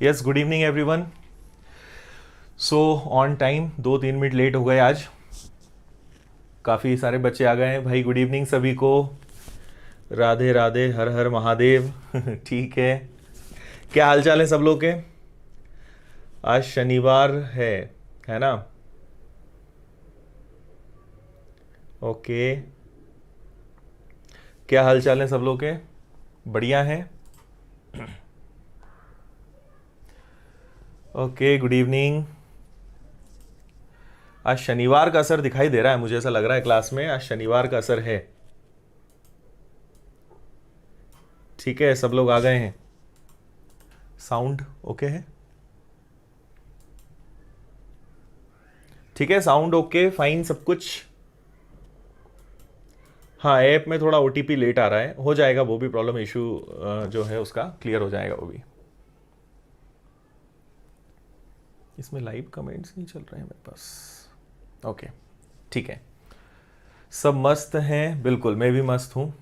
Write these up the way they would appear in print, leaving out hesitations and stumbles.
Yes, good evening everyone. So on time 2-3 minute late हो गए आज। काफ़ी सारे बच्चे आ गए हैं भाई। गुड इवनिंग सभी को। राधे राधे, हर हर महादेव। ठीक है। क्या हाल चाल है सब लोग के? आज शनिवार है ना? ओके। क्या हाल चाल है सब लोग के? बढ़िया है। Okay, good evening. आज शनिवार का असर दिखाई दे रहा है, मुझे ऐसा लग रहा है क्लास में आज शनिवार का असर है। ठीक है, सब लोग आ गए हैं। साउंड ओके है? ठीक है, साउंड ओके, फाइन सब कुछ। हाँ, ऐप में थोड़ा ओटीपी लेट आ रहा है, हो जाएगा वो भी। प्रॉब्लम इशू जो है उसका क्लियर हो जाएगा वो भी। इसमें लाइव कमेंट्स नहीं चल रहे हैं मेरे पास। ओके, ठीक है। सब मस्त हैं? बिल्कुल, मैं भी मस्त हूँ।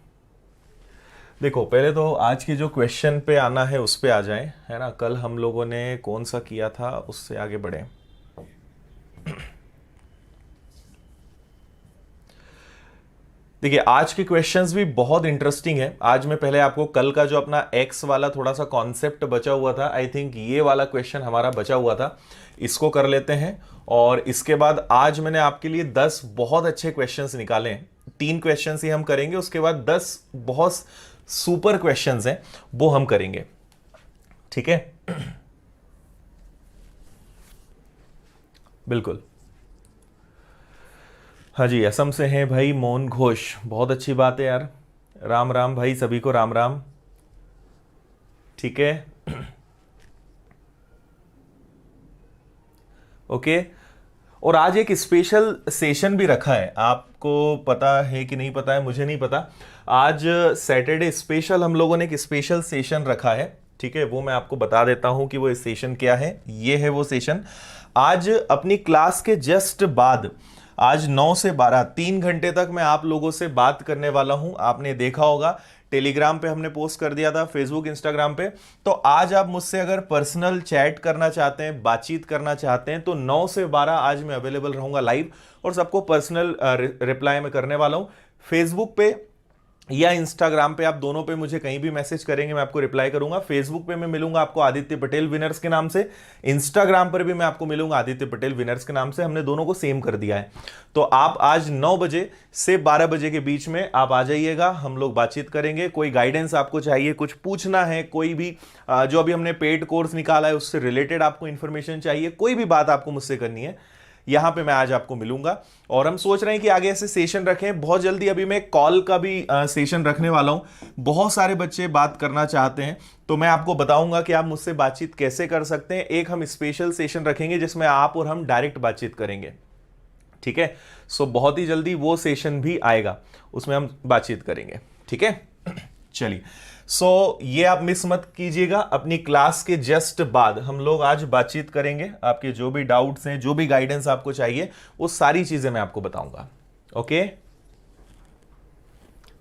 देखो, पहले तो आज की जो क्वेश्चन पे आना है उस पे आ जाए, है ना। कल हम लोगों ने कौन सा किया था, उससे आगे बढ़े। देखिए, आज के क्वेश्चंस भी बहुत इंटरेस्टिंग है। आज मैं पहले आपको कल का जो अपना एक्स वाला थोड़ा सा कॉन्सेप्ट बचा हुआ था, आई थिंक ये वाला क्वेश्चन हमारा बचा हुआ था, इसको कर लेते हैं। और इसके बाद आज मैंने आपके लिए 10 बहुत अच्छे क्वेश्चंस निकाले हैं। 3 क्वेश्चंस ही हम करेंगे, उसके बाद 10 बहुत सुपर क्वेश्चंस हैं वो हम करेंगे। ठीक है? बिल्कुल। हाँ जी, असम से हैं भाई मोहन घोष, बहुत अच्छी बात है यार। राम राम भाई, सभी को राम राम। ठीक है। ओके। और आज एक स्पेशल सेशन भी रखा है, आपको पता है कि नहीं पता है, मुझे नहीं पता। आज सैटरडे स्पेशल हम लोगों ने एक स्पेशल सेशन रखा है। ठीक है, वो मैं आपको बता देता हूं कि वो सेशन क्या है। ये है वो सेशन। आज अपनी क्लास के जस्ट बाद, आज 9 से 12 3 घंटे तक मैं आप लोगों से बात करने वाला हूं। आपने देखा होगा टेलीग्राम पे हमने पोस्ट कर दिया था, फेसबुक इंस्टाग्राम पे। तो आज आप मुझसे अगर पर्सनल चैट करना चाहते हैं, बातचीत करना चाहते हैं, तो 9 से 12 आज मैं अवेलेबल रहूंगा लाइव, और सबको पर्सनल रिप्लाई में करने वाला हूं। फेसबुक पे या इंस्टाग्राम पे, आप दोनों पे मुझे कहीं भी मैसेज करेंगे, मैं आपको रिप्लाई करूंगा। फेसबुक पे मैं मिलूंगा आपको आदित्य पटेल विनर्स के नाम से, इंस्टाग्राम पर भी मैं आपको मिलूंगा आदित्य पटेल विनर्स के नाम से। हमने दोनों को सेम कर दिया है। तो आप आज 9 बजे से 12 बजे के बीच में आप आ जाइएगा, हम लोग बातचीत करेंगे। कोई गाइडेंस आपको चाहिए, कुछ पूछना है, कोई भी जो अभी हमने पेड कोर्स निकाला है उससे रिलेटेड आपको इंफॉर्मेशन चाहिए, कोई भी बात आपको मुझसे करनी है, यहां पे मैं आज आपको मिलूंगा। और हम सोच रहे हैं कि आगे ऐसे सेशन रखें बहुत जल्दी। अभी मैं कॉल का भी सेशन रखने वाला हूं। बहुत सारे बच्चे बात करना चाहते हैं, तो मैं आपको बताऊंगा कि आप मुझसे बातचीत कैसे कर सकते हैं। एक हम स्पेशल सेशन रखेंगे जिसमें आप और हम डायरेक्ट बातचीत करेंगे। ठीक है? सो बहुत ही जल्दी वो सेशन भी आएगा, उसमें हम बातचीत करेंगे। ठीक है? चलिए, ये आप मिस मत कीजिएगा। अपनी क्लास के जस्ट बाद हम लोग आज बातचीत करेंगे। आपके जो भी डाउट्स हैं, जो भी गाइडेंस आपको चाहिए, वो सारी चीजें मैं आपको बताऊंगा। ओके?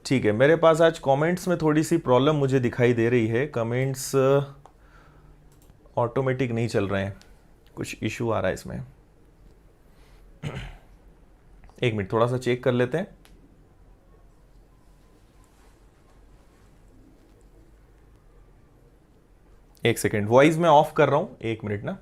ठीक है। मेरे पास आज कमेंट्स में थोड़ी सी प्रॉब्लम मुझे दिखाई दे रही है। कमेंट्स ऑटोमेटिक नहीं चल रहे हैं, कुछ इशू आ रहा है इसमें। एक मिनट, थोड़ा सा चेक कर लेते हैं। एक सेकेंड, वॉइस में ऑफ कर रहा हूं, एक मिनट ना।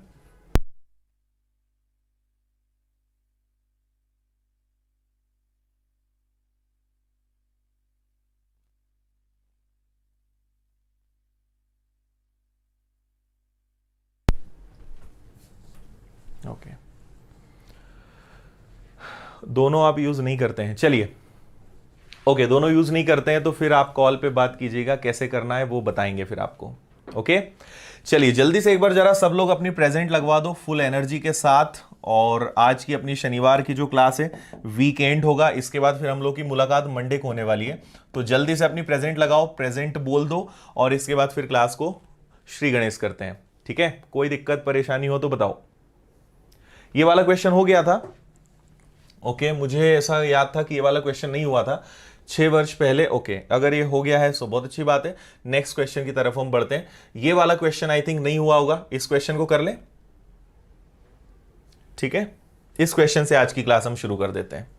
ओके, दोनों आप यूज नहीं करते हैं, चलिए। ओके, दोनों यूज नहीं करते हैं तो फिर आप कॉल पे बात कीजिएगा, कैसे करना है वो बताएंगे फिर आपको। ओके, चलिए जल्दी से एक बार जरा सब लोग अपनी प्रेजेंट लगवा दो फुल एनर्जी के साथ। और आज की अपनी शनिवार की जो क्लास है, वीकेंड होगा, इसके बाद फिर हम लोग की मुलाकात मंडे को होने वाली है। तो जल्दी से अपनी प्रेजेंट लगाओ, प्रेजेंट बोल दो, और इसके बाद फिर क्लास को श्री गणेश करते हैं। ठीक है? कोई दिक्कत परेशानी हो तो बताओ। ये वाला क्वेश्चन हो गया था? ओके, मुझे ऐसा याद था कि ये वाला क्वेश्चन नहीं हुआ था। 6 वर्ष पहले। ओके, अगर ये हो गया है तो बहुत अच्छी बात है। नेक्स्ट क्वेश्चन की तरफ हम बढ़ते हैं। ये वाला क्वेश्चन आई थिंक नहीं हुआ होगा, इस क्वेश्चन को कर ले। ठीक है, इस क्वेश्चन से आज की क्लास हम शुरू कर देते हैं।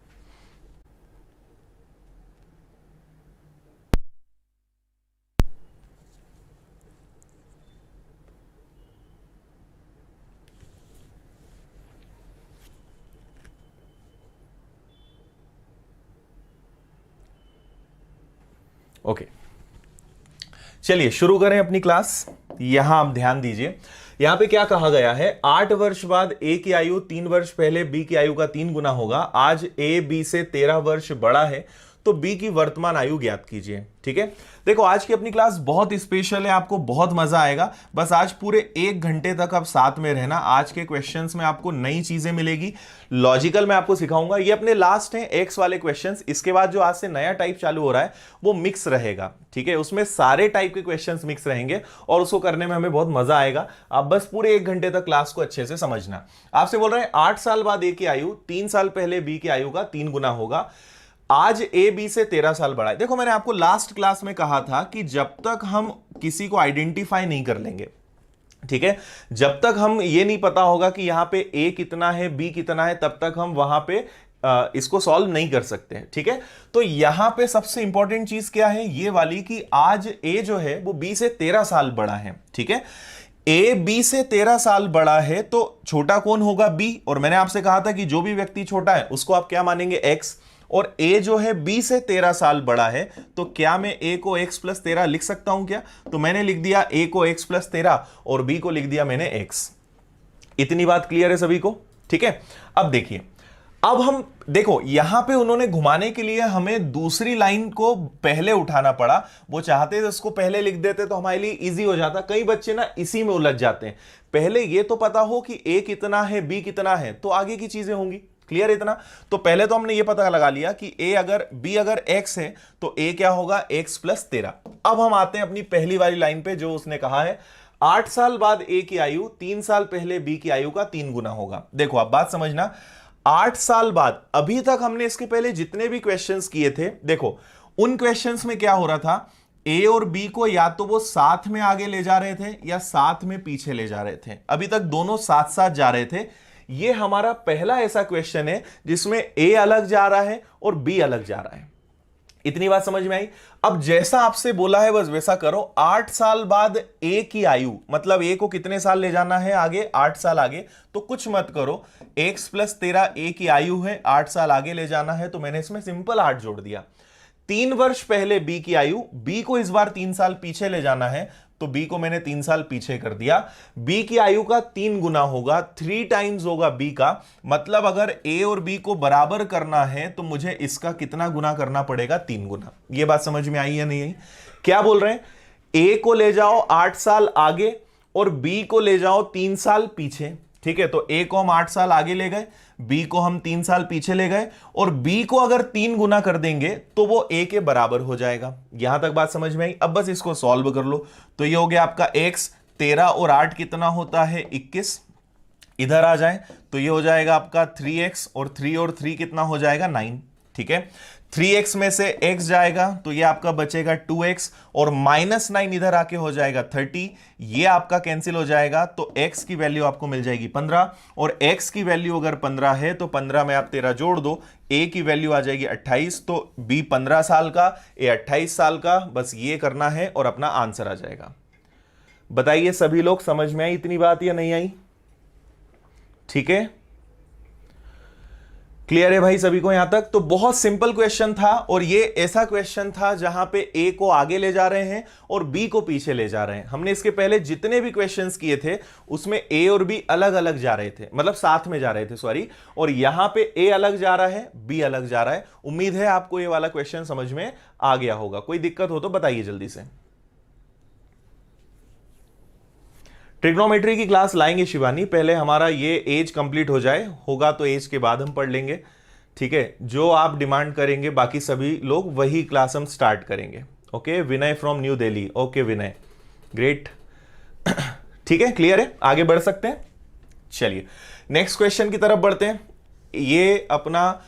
ओके, चलिए शुरू करें अपनी क्लास। यहां आप ध्यान दीजिए, यहां पे क्या कहा गया है, 8 वर्ष बाद ए की आयु 3 वर्ष पहले बी की आयु का 3 गुना होगा। आज ए बी से 13 वर्ष बड़ा है, तो बी की वर्तमान आयु ज्ञात कीजिए। ठीक है, देखो आज की अपनी क्लास बहुत स्पेशल है, आपको बहुत मजा आएगा। बस आज पूरे 1 घंटे तक आप साथ में रहना। आज के क्वेश्चंस में आपको नई चीजें मिलेगी, लॉजिकल मैं आपको सिखाऊंगा। ये अपने लास्ट हैं एक्स वाले क्वेश्चंस। इसके बाद जो आज से नया टाइप चालू हो रहा है वो मिक्स रहेगा। ठीक है, उसमें सारे टाइप के क्वेश्चंस मिक्स रहेंगे और उसको करने में हमें बहुत मजा आएगा। आप बस पूरे 1 घंटे तक क्लास को अच्छे से समझना। आपसे बोल रहे हैं 8 साल बाद ए की आयु 3 साल पहले बी की आयु का 3 गुना होगा। आज ए बी से 13 साल बड़ा है। देखो मैंने आपको लास्ट क्लास में कहा था कि जब तक हम किसी को आइडेंटिफाई नहीं कर लेंगे, ठीक है, जब तक हम ये नहीं पता होगा कि यहां पे ए कितना है बी कितना है, तब तक हम वहां पे इसको सॉल्व नहीं कर सकते। ठीक है, तो यहां पे सबसे इंपॉर्टेंट चीज क्या है, ये वाली कि आज ए जो है वो बी से 13 साल बड़ा है। ठीक है, ए बी से 13 साल बड़ा है तो छोटा कौन होगा, बी। और मैंने आपसे कहा था कि जो भी व्यक्ति छोटा है उसको आप क्या मानेंगे, एक्स। और ए जो है बी से 13 साल बड़ा है, तो क्या मैं ए को x प्लस 13 लिख सकता हूं क्या? तो मैंने लिख दिया ए को x प्लस 13 और बी को लिख दिया मैंने x। इतनी बात क्लियर है सभी को? ठीक है, अब देखिए, अब हम देखो यहां पे उन्होंने घुमाने के लिए हमें दूसरी लाइन को पहले उठाना पड़ा। वो चाहते थे उसको पहले लिख देते तो हमारे लिए इजी हो जाता। कई बच्चे ना इसी में उलझ जाते हैं। पहले ये तो पता हो कि ए कितना है बी कितना है, तो आगे की चीजें होंगी। क्लियर इतना? तो पहले तो हमने ये पता लगा लिया कि ए अगर बी अगर x है तो ए क्या होगा, x प्लस 13। अब हम आते हैं अपनी पहली वाली लाइन पे, जो उसने कहा है 8 साल बाद ए की आयु 3 साल पहले बी की आयु का 3 गुना होगा। देखो आप बात समझना, 8 साल बाद, अभी तक हमने इसके पहले जितने भी क्वेश्चंस किए थे, देखो उन क्वेश्चंस में क्या हो रहा था, ए और बी को या तो वो साथ में आगे ले जा रहे थे या साथ में पीछे ले जा रहे थे। अभी तक दोनों साथ साथ जा रहे थे। ये हमारा पहला ऐसा क्वेश्चन है जिसमें ए अलग जा रहा है और बी अलग जा रहा है। इतनी बात समझ में आई? अब जैसा आपसे बोला है बस वैसा करो। 8 साल बाद ए की आयु, मतलब ए को कितने साल ले जाना है आगे, 8 साल आगे, तो कुछ मत करो, x प्लस 13 ए की आयु है, 8 साल आगे ले जाना है, तो मैंने इसमें सिंपल 8 जोड़ दिया। 3 वर्ष पहले बी की आयु, बी को इस बार 3 साल पीछे ले जाना है, तो बी को मैंने 3 साल पीछे कर दिया। बी की आयु का 3 गुना होगा, 3 टाइम्स होगा बी का। मतलब अगर ए और बी को बराबर करना है तो मुझे इसका कितना गुना करना पड़ेगा, 3 गुना। ये बात समझ में आई या नहीं आई? क्या बोल रहे हैं, ए को ले जाओ 8 साल आगे और बी को ले जाओ 3 साल पीछे। ठीक है, तो ए को हम 8 साल आगे ले गए, बी को हम 3 साल पीछे ले गए, और बी को अगर 3 गुना कर देंगे तो वो ए के बराबर हो जाएगा। यहां तक बात समझ में आई? अब बस इसको सॉल्व कर लो। तो ये हो गया आपका x, 13 और 8 कितना होता है, 21। इधर आ जाए तो ये हो जाएगा आपका 3x, और 3 और 3 कितना हो जाएगा, 9। ठीक है, 3x में से x जाएगा तो ये आपका बचेगा 2x, और -9 इधर आके हो जाएगा 30। ये आपका कैंसिल हो जाएगा, तो x की वैल्यू आपको मिल जाएगी 15, और x की वैल्यू अगर 15 है तो 15 में आप 13 जोड़ दो, a की वैल्यू आ जाएगी 28। तो b 15 साल का, a 28 साल का, बस ये करना है और अपना आंसर आ जाएगा। बताइए सभी लोग, समझ में आई इतनी बात या नहीं आई? ठीक है, क्लियर है भाई सभी को यहां तक? तो बहुत सिंपल क्वेश्चन था, और ये ऐसा क्वेश्चन था जहां पे ए को आगे ले जा रहे हैं और बी को पीछे ले जा रहे हैं। हमने इसके पहले जितने भी क्वेश्चंस किए थे उसमें ए और बी अलग अलग जा रहे थे, मतलब साथ में जा रहे थे, सॉरी। और यहां पे ए अलग जा रहा है, बी अलग जा रहा है। उम्मीद है आपको ये वाला क्वेश्चन समझ में आ गया होगा। कोई दिक्कत हो तो बताइए जल्दी से। ट्रिग्नोमेट्री की क्लास लाएंगे शिवानी, पहले हमारा ये एज कंप्लीट हो जाए, होगा तो एज के बाद हम पढ़ लेंगे। ठीक है, जो आप डिमांड करेंगे बाकी सभी लोग वही क्लास हम स्टार्ट करेंगे। Okay, Vinay from new Delhi. Okay Vinay, great. ठीक है, क्लियर है, आगे बढ़ सकते हैं। चलिए नेक्स्ट क्वेश्चन की तरफ बढ़ते हैं। ये अपना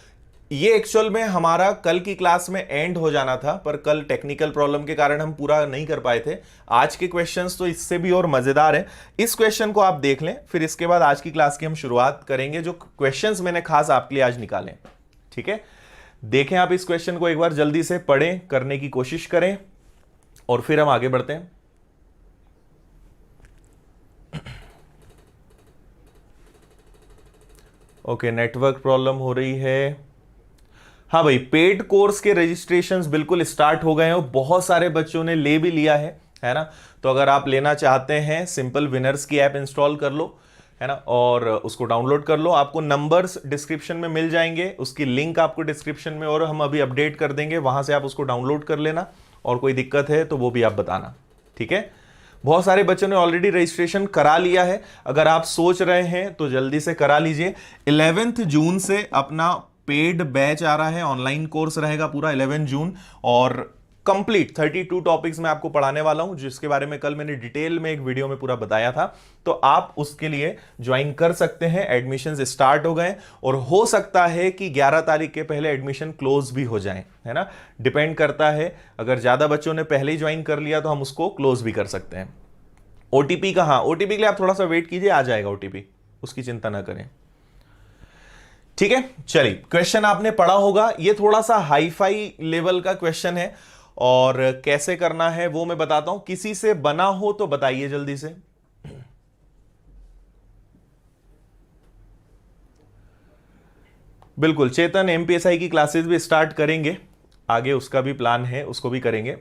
ये एक्चुअल में हमारा कल की क्लास में एंड हो जाना था, पर कल टेक्निकल प्रॉब्लम के कारण हम पूरा नहीं कर पाए थे। आज के क्वेश्चंस तो इससे भी और मजेदार है। इस क्वेश्चन को आप देख लें, फिर इसके बाद आज की क्लास की हम शुरुआत करेंगे, जो क्वेश्चंस मैंने खास आपके लिए आज निकाले। ठीक है, देखें आप इस क्वेश्चन को एक बार, जल्दी से पढ़ें, करने की कोशिश करें और फिर हम आगे बढ़ते हैं। ओके, नेटवर्क प्रॉब्लम हो रही है। हाँ भाई, पेड कोर्स के रजिस्ट्रेशंस बिल्कुल स्टार्ट हो गए हैं और बहुत सारे बच्चों ने ले भी लिया है ना। तो अगर आप लेना चाहते हैं, सिंपल विनर्स की ऐप इंस्टॉल कर लो, है ना, और उसको डाउनलोड कर लो। आपको नंबर्स डिस्क्रिप्शन में मिल जाएंगे, उसकी लिंक आपको डिस्क्रिप्शन में और हम अभी अपडेट कर देंगे, वहां से आप उसको डाउनलोड कर लेना, और कोई दिक्कत है तो वो भी आप बताना। ठीक है, बहुत सारे बच्चों ने ऑलरेडी रजिस्ट्रेशन करा लिया है। अगर आप सोच रहे हैं तो जल्दी से करा लीजिए। 11 जून से अपना पेड बैच आ रहा है, ऑनलाइन कोर्स रहेगा पूरा 11 जून, और कंप्लीट 32 टॉपिक्स में आपको पढ़ाने वाला हूं, जिसके बारे में कल मैंने डिटेल में एक वीडियो में पूरा बताया था। तो आप उसके लिए ज्वाइन कर सकते हैं। एडमिशन स्टार्ट हो गए और हो सकता है कि 11 तारीख के पहले एडमिशन क्लोज भी हो जाए, है ना, डिपेंड करता है। अगर ज्यादा बच्चों ने पहले ही ज्वाइन कर लिया तो हम उसको क्लोज भी कर सकते हैं। ओटीपी का, हाँ, ओटीपी के लिए आप थोड़ा सा वेट कीजिए, आ जाएगा ओटीपी, उसकी चिंता ना करें। ठीक है, चलिए, क्वेश्चन आपने पढ़ा होगा। ये थोड़ा सा हाईफाई लेवल का क्वेश्चन है, और कैसे करना है वो मैं बताता हूं। किसी से बना हो तो बताइए जल्दी से। बिल्कुल, चेतन एमपीएसआई की क्लासेस भी स्टार्ट करेंगे आगे, उसका भी प्लान है, उसको भी करेंगे।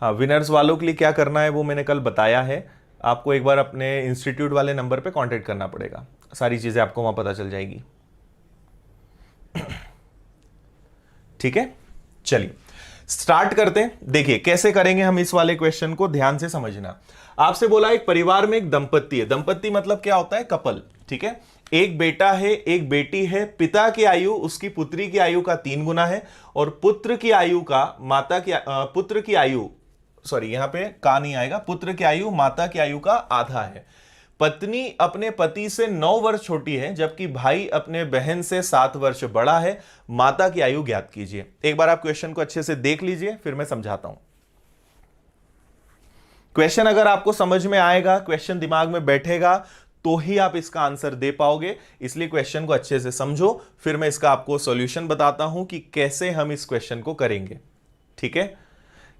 हाँ, विनर्स वालों के लिए क्या करना है वो मैंने कल बताया है। आपको एक बार अपने इंस्टीट्यूट वाले नंबर पे कांटेक्ट करना पड़ेगा, सारी चीजें आपको वहां पता चल जाएगी। ठीक है, चलिए स्टार्ट करते हैं। देखिए कैसे करेंगे हम इस वाले क्वेश्चन को, ध्यान से समझना। आपसे बोला एक परिवार में एक दंपत्ति है। दंपत्ति मतलब क्या होता है? कपल। ठीक है, एक बेटा है, एक बेटी है। पिता की आयु उसकी पुत्री की आयु का 3 गुना है, और पुत्र की आयु का माता की पुत्र की आयु, सॉरी यहां पे का नहीं आएगा, पुत्र की आयु माता की आयु का आधा है। पत्नी अपने पति से 9 वर्ष छोटी है, जबकि भाई अपने बहन से 7 वर्ष बड़ा है। माता की आयु ज्ञात कीजिए। एक बार आप क्वेश्चन को अच्छे से देख लीजिए, फिर मैं समझाता हूं। क्वेश्चन अगर आपको समझ में आएगा, क्वेश्चन दिमाग में बैठेगा, तो ही आप इसका आंसर दे पाओगे। इसलिए क्वेश्चन को अच्छे से समझो, फिर मैं इसका आपको सॉल्यूशन बताता हूं कि कैसे हम इस क्वेश्चन को करेंगे। ठीक है,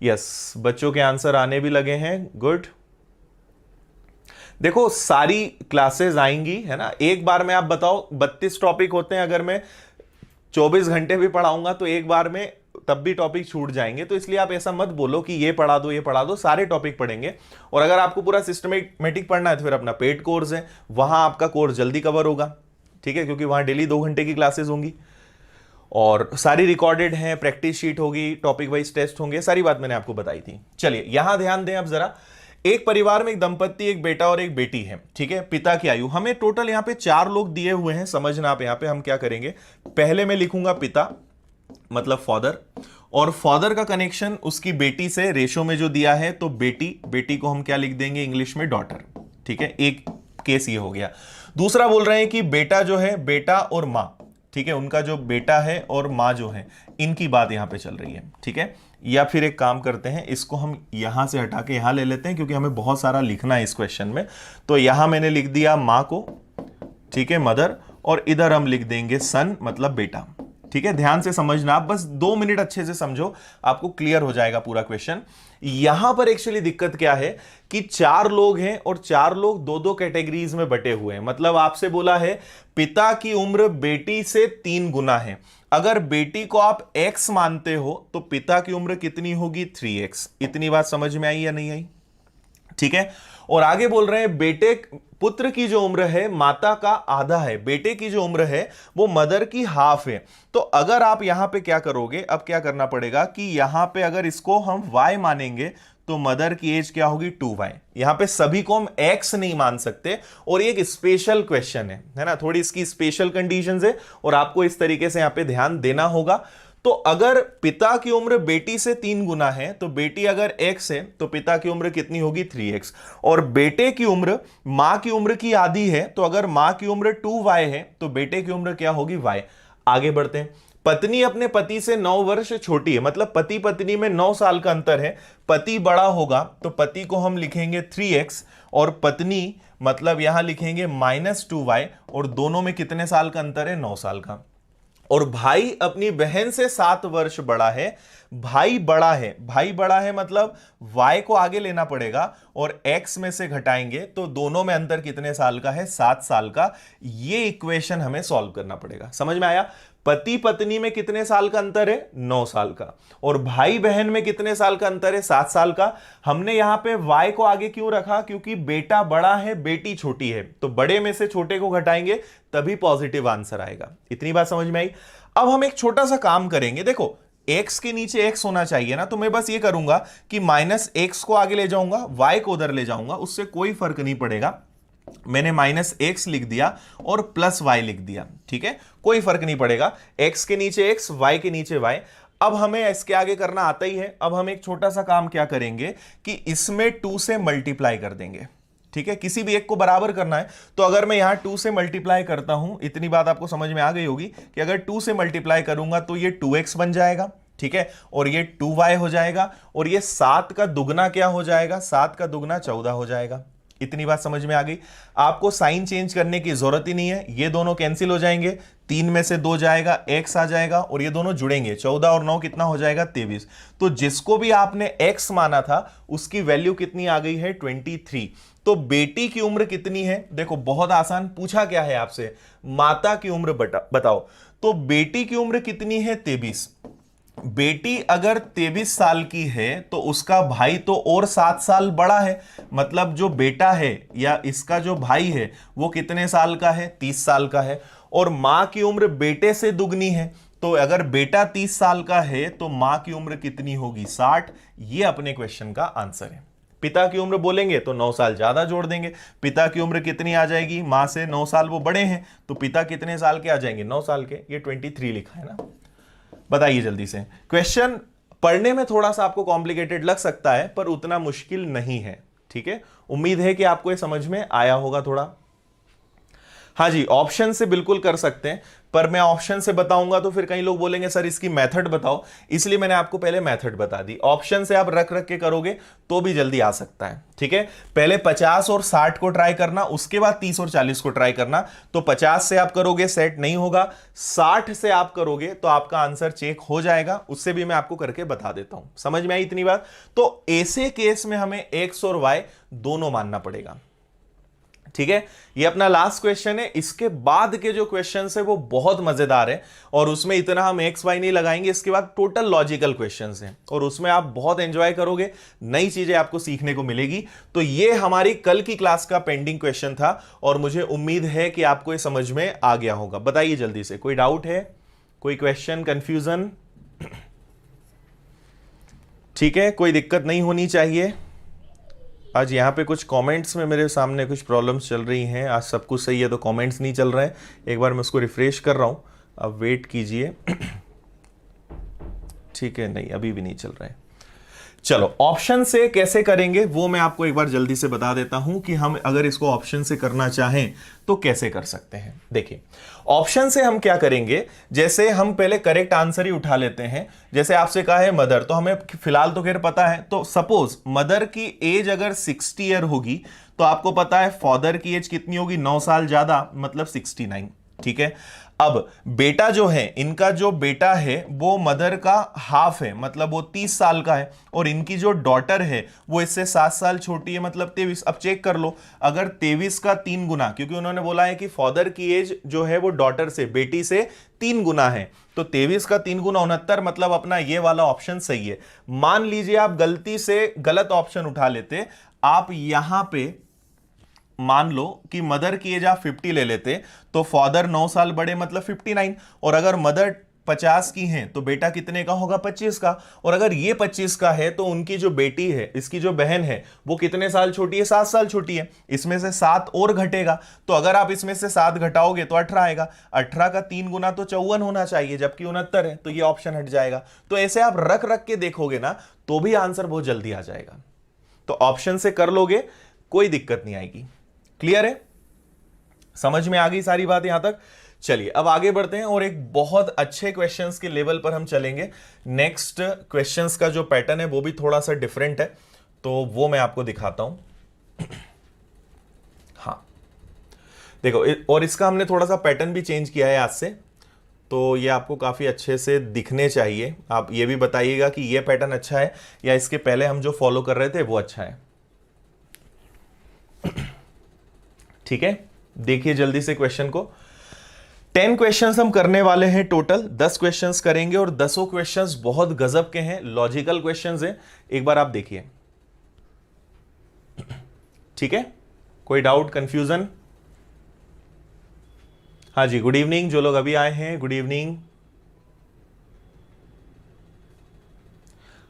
यस, बच्चों के आंसर आने भी लगे हैं, गुड। देखो सारी क्लासेस आएंगी, है ना, एक बार में। आप बताओ 32 टॉपिक होते हैं, अगर मैं 24 घंटे भी पढ़ाऊंगा तो एक बार में तब भी टॉपिक छूट जाएंगे। तो इसलिए आप ऐसा मत बोलो कि ये पढ़ा दो ये पढ़ा दो, सारे टॉपिक पढ़ेंगे। और अगर आपको पूरा सिस्टमेटिक पढ़ना है तो फिर अपना पेड कोर्स है, वहां आपका कोर्स जल्दी कवर होगा। ठीक है, क्योंकि वहां डेली 2 घंटे की क्लासेस होंगी और सारी रिकॉर्डेड हैं, प्रैक्टिस शीट होगी, टॉपिक वाइज टेस्ट होंगे, सारी बात मैंने आपको बताई थी। चलिए यहां ध्यान दें अब जरा। एक परिवार में एक दंपत्ति, एक बेटा और एक बेटी है। ठीक है, पिता की आयु, हमें टोटल यहां पे 4 लोग दिए हुए हैं। समझना आप, यहां पे हम क्या करेंगे, पहले मैं लिखूंगा पिता मतलब फादर, और फादर का कनेक्शन उसकी बेटी से रेशो में जो दिया है, तो बेटी को हम क्या लिख देंगे इंग्लिश में? डॉटर। ठीक है, एक केस ये हो गया। दूसरा बोल रहे हैं कि बेटा जो है, बेटा और मां, ठीक है, उनका जो बेटा है और मां जो है, इनकी बात यहां पे चल रही है। ठीक है, या फिर एक काम करते हैं, इसको हम यहां से हटा के यहां ले लेते हैं, क्योंकि हमें बहुत सारा लिखना है इस क्वेश्चन में। तो यहां मैंने लिख दिया मां को, ठीक है, मदर, और इधर हम लिख देंगे सन मतलब बेटा। ठीक है, ध्यान से समझना, आप बस 2 मिनट अच्छे से समझो, आपको क्लियर हो जाएगा पूरा क्वेश्चन। यहां पर एक्चुअली दिक्कत क्या है कि 4 लोग हैं और 4 लोग 2-2 कैटेगरीज में बटे हुए हैं। मतलब आपसे बोला है पिता की उम्र बेटी से 3 गुना है। अगर बेटी को आप x मानते हो तो पिता की उम्र कितनी होगी? 3x। इतनी बात समझ में आई या नहीं आई? ठीक है, और आगे बोल रहे हैं पुत्र की जो उम्र है माता का आधा है, बेटे की जो उम्र है वो मदर की हाफ है। तो अगर आप यहां पे क्या करोगे, अब क्या करना पड़ेगा कि यहां पे अगर इसको हम y मानेंगे तो मदर की एज क्या होगी? 2y। यहां पे सभी को हम x नहीं मान सकते, और ये एक स्पेशल क्वेश्चन है ना, थोड़ी इसकी स्पेशल कंडीशंस है और आपको इस तरीके से यहां पे ध्यान देना होगा। तो अगर पिता की उम्र बेटी से 3 गुना है, तो बेटी अगर x है तो पिता की उम्र कितनी होगी? 3x। और बेटे की उम्र मां की उम्र की आधी है, तो अगर मां की उम्र 2y है तो बेटे की उम्र क्या होगी? y। आगे बढ़ते हैं। पत्नी अपने पति से 9 वर्ष छोटी है, मतलब पति पत्नी में 9 साल का अंतर है। पति बड़ा होगा तो पति को हम लिखेंगे 3x और पत्नी मतलब यहां लिखेंगे -2y, और दोनों में कितने साल का अंतर है? 9 साल का। और भाई अपनी बहन से 7 वर्ष बड़ा है। भाई बड़ा है, भाई बड़ा है मतलब y को आगे लेना पड़ेगा और x में से घटाएंगे तो दोनों में अंतर कितने साल का है? 7 साल का। ये इक्वेशन हमें सॉल्व करना पड़ेगा। समझ में आया? पति पत्नी में कितने साल का अंतर है? 9 साल का। और भाई बहन में कितने साल का अंतर है? 7 साल का। हमने यहां पे y को आगे क्यों रखा? क्योंकि बेटा बड़ा है, बेटी छोटी है, तो बड़े में से छोटे को घटाएंगे तभी पॉजिटिव आंसर आएगा। इतनी बात समझ में आई? अब हम एक छोटा सा काम करेंगे। देखो x के नीचे x होना चाहिए ना, तो मैं बस ये करूंगा कि -x को आगे ले जाऊंगा, y को उधर ले जाऊंगा, उससे कोई फर्क नहीं पड़ेगा। मैंने -x लिख दिया और +y लिख दिया, ठीक है, कोई फर्क नहीं पड़ेगा। x के नीचे x, y के नीचे y। अब हमें इसके आगे करना आता ही है। अब हम एक छोटा सा काम क्या करेंगे कि इसमें 2 से मल्टीप्लाई कर देंगे, ठीक है। किसी भी एक को बराबर करना है तो अगर मैं यहां 2 से मल्टीप्लाई करता हूं, इतनी बात आपको समझ में आ गई होगी कि अगर 2 से मल्टीप्लाई करूंगा तो ये 2x बन जाएगा, ठीक है, और ये 2y हो जाएगा, और ये 7 का दुगना क्या हो जाएगा? 7 का दुगना 14 हो जाएगा। इतनी बात समझ में आ गई? आपको साइन चेंज करने की जरूरत ही नहीं है, ये दोनों कैंसिल हो जाएंगे, 3 में से 2 जाएगा, x आ जाएगा, और ये दोनों जुड़ेंगे, 14 और 9 कितना हो जाएगा? 23। तो जिसको भी आपने x माना था उसकी वैल्यू कितनी आ गई है? 23। तो बेटी की उम्र कितनी है? देखो बहुत आसान, पूछा क्या है आपसे? माता की उम्र बताओ। तो बेटी की उम्र कितनी है? 23। बेटी अगर 23 साल की है तो उसका भाई तो और 7 साल बड़ा है, मतलब जो बेटा है या इसका जो भाई है वो कितने साल का है? 30 साल का है। और मां की उम्र बेटे से दुगनी है, तो अगर बेटा 30 साल का है तो मां की उम्र कितनी होगी? 60। ये अपने क्वेश्चन का आंसर है। पिता की उम्र बोलेंगे तो 9 साल ज्यादा जोड़ देंगे। पिता की उम्र कितनी आ जाएगी? मां से 9 साल वो बड़े हैं, तो पिता कितने साल के आ जाएंगे? 9 साल के। ये 23 लिखा है ना। बताइए जल्दी से। क्वेश्चन पढ़ने में थोड़ा सा आपको कॉम्प्लिकेटेड लग सकता है पर उतना मुश्किल नहीं है, ठीक है। उम्मीद है कि आपको ये समझ में आया होगा थोड़ा। हाँ जी, ऑप्शन से बिल्कुल कर सकते हैं, पर मैं ऑप्शन से बताऊंगा तो फिर कई लोग बोलेंगे सर इसकी मेथड बताओ, इसलिए मैंने आपको पहले मेथड बता दी। ऑप्शन से आप रख रख के करोगे तो भी जल्दी आ सकता है, ठीक है। पहले 50 और 60 को ट्राई करना, उसके बाद 30 और 40 को ट्राई करना। तो 50 से आप करोगे सेट नहीं होगा, 60 से आप करोगे तो आपका आंसर चेक हो जाएगा। उससे भी मैं आपको करके बता देता हूं। समझ में आई इतनी बात? तो ऐसे केस में हमें x और y दोनों मानना पड़ेगा, ठीक है। ये अपना लास्ट क्वेश्चन है। इसके बाद के जो क्वेश्चंस है वो बहुत मजेदार है और उसमें इतना हम एक्स वाई नहीं लगाएंगे। इसके बाद टोटल लॉजिकल क्वेश्चंस हैं और उसमें आप बहुत एंजॉय करोगे, नई चीजें आपको सीखने को मिलेगी। तो ये हमारी कल की क्लास का पेंडिंग क्वेश्चन था और मुझे उम्मीद है कि आपको ये समझ में आ गया होगा। बताइए जल्दी से, कोई डाउट है, कोई क्वेश्चन, कंफ्यूजन? ठीक है, कोई दिक्कत नहीं होनी चाहिए। आज यहाँ पे कुछ कमेंट्स में मेरे सामने कुछ प्रॉब्लम्स चल रही हैं। आज सब कुछ सही है तो कमेंट्स नहीं चल रहे हैं। एक बार मैं उसको रिफ्रेश कर रहा हूँ, अब वेट कीजिए। ठीक है, नहीं अभी भी नहीं चल रहा है। चलो ऑप्शन से कैसे करेंगे वो मैं आपको एक बार जल्दी से बता देता हूं कि हम अगर इसको ऑप्शन से करना चाहें तो कैसे कर सकते हैं। देखिए ऑप्शन से हम क्या करेंगे, जैसे हम पहले करेक्ट आंसर ही उठा लेते हैं। जैसे आपसे कहा है मदर, तो हमें फिलहाल तो खैर पता है। तो सपोज मदर की एज अगर 60 ईयर होगी तो आपको पता है फादर की एज कितनी होगी? 9 साल ज्यादा, मतलब 69, ठीक है। अब बेटा जो है, इनका जो बेटा है वो मदर का हाफ है, मतलब वो 30 साल का है, और इनकी जो डॉटर है वो इससे 7 साल छोटी है, मतलब 23। अब चेक कर लो, अगर 23 का 3 गुना, क्योंकि उन्होंने बोला है कि फादर की एज जो है वो डॉटर से, बेटी से 3 गुना है, तो 23 का 3 गुना 69, मतलब अपना ये वाला ऑप्शन सही है। मान लीजिए आप गलती से गलत ऑप्शन उठा लेते, आप यहां पे मान लो कि मदर की एज आप 50 ले लेते तो फादर 9 साल बड़े, मतलब 59, और अगर मदर 50 की हैं तो बेटा कितने का होगा? 25 का। और अगर ये 25 का है तो उनकी जो बेटी है, इसकी जो बहन है, वो कितने साल छोटी है? 7 साल छोटी है। इसमें से 7 और घटेगा, तो अगर आप इसमें से 7 घटाओगे तो 18 आएगा। 18 का 3 गुना तो 54 होना चाहिए, जबकि 69 है, तो ये ऑप्शन हट जाएगा। तो ऐसे आप रख रख के देखोगे ना तो भी आंसर बहुत जल्दी आ जाएगा। तो ऑप्शन से कर लोगे, कोई दिक्कत नहीं आएगी। क्लियर है? समझ में आ गई सारी बात यहां तक? चलिए अब आगे बढ़ते हैं और एक बहुत अच्छे क्वेश्चंस के लेवल पर हम चलेंगे। नेक्स्ट क्वेश्चंस का जो पैटर्न है वो भी थोड़ा सा डिफरेंट है, तो वो मैं आपको दिखाता हूं। हाँ देखो, और इसका हमने थोड़ा सा पैटर्न भी चेंज किया है आज से, तो ये आपको काफी अच्छे से दिखने चाहिए। आप ये भी बताइएगा कि ये पैटर्न अच्छा है या इसके पहले हम जो फॉलो कर रहे थे वो अच्छा है। ठीक है, देखिए जल्दी से क्वेश्चन को। 10 क्वेश्चंस हम करने वाले हैं टोटल, 10 क्वेश्चंस करेंगे और 10 क्वेश्चंस बहुत गजब के हैं, लॉजिकल क्वेश्चंस हैं। एक बार आप देखिए, ठीक है, कोई डाउट कंफ्यूजन? हाँ जी, गुड इवनिंग जो लोग अभी आए हैं, गुड इवनिंग।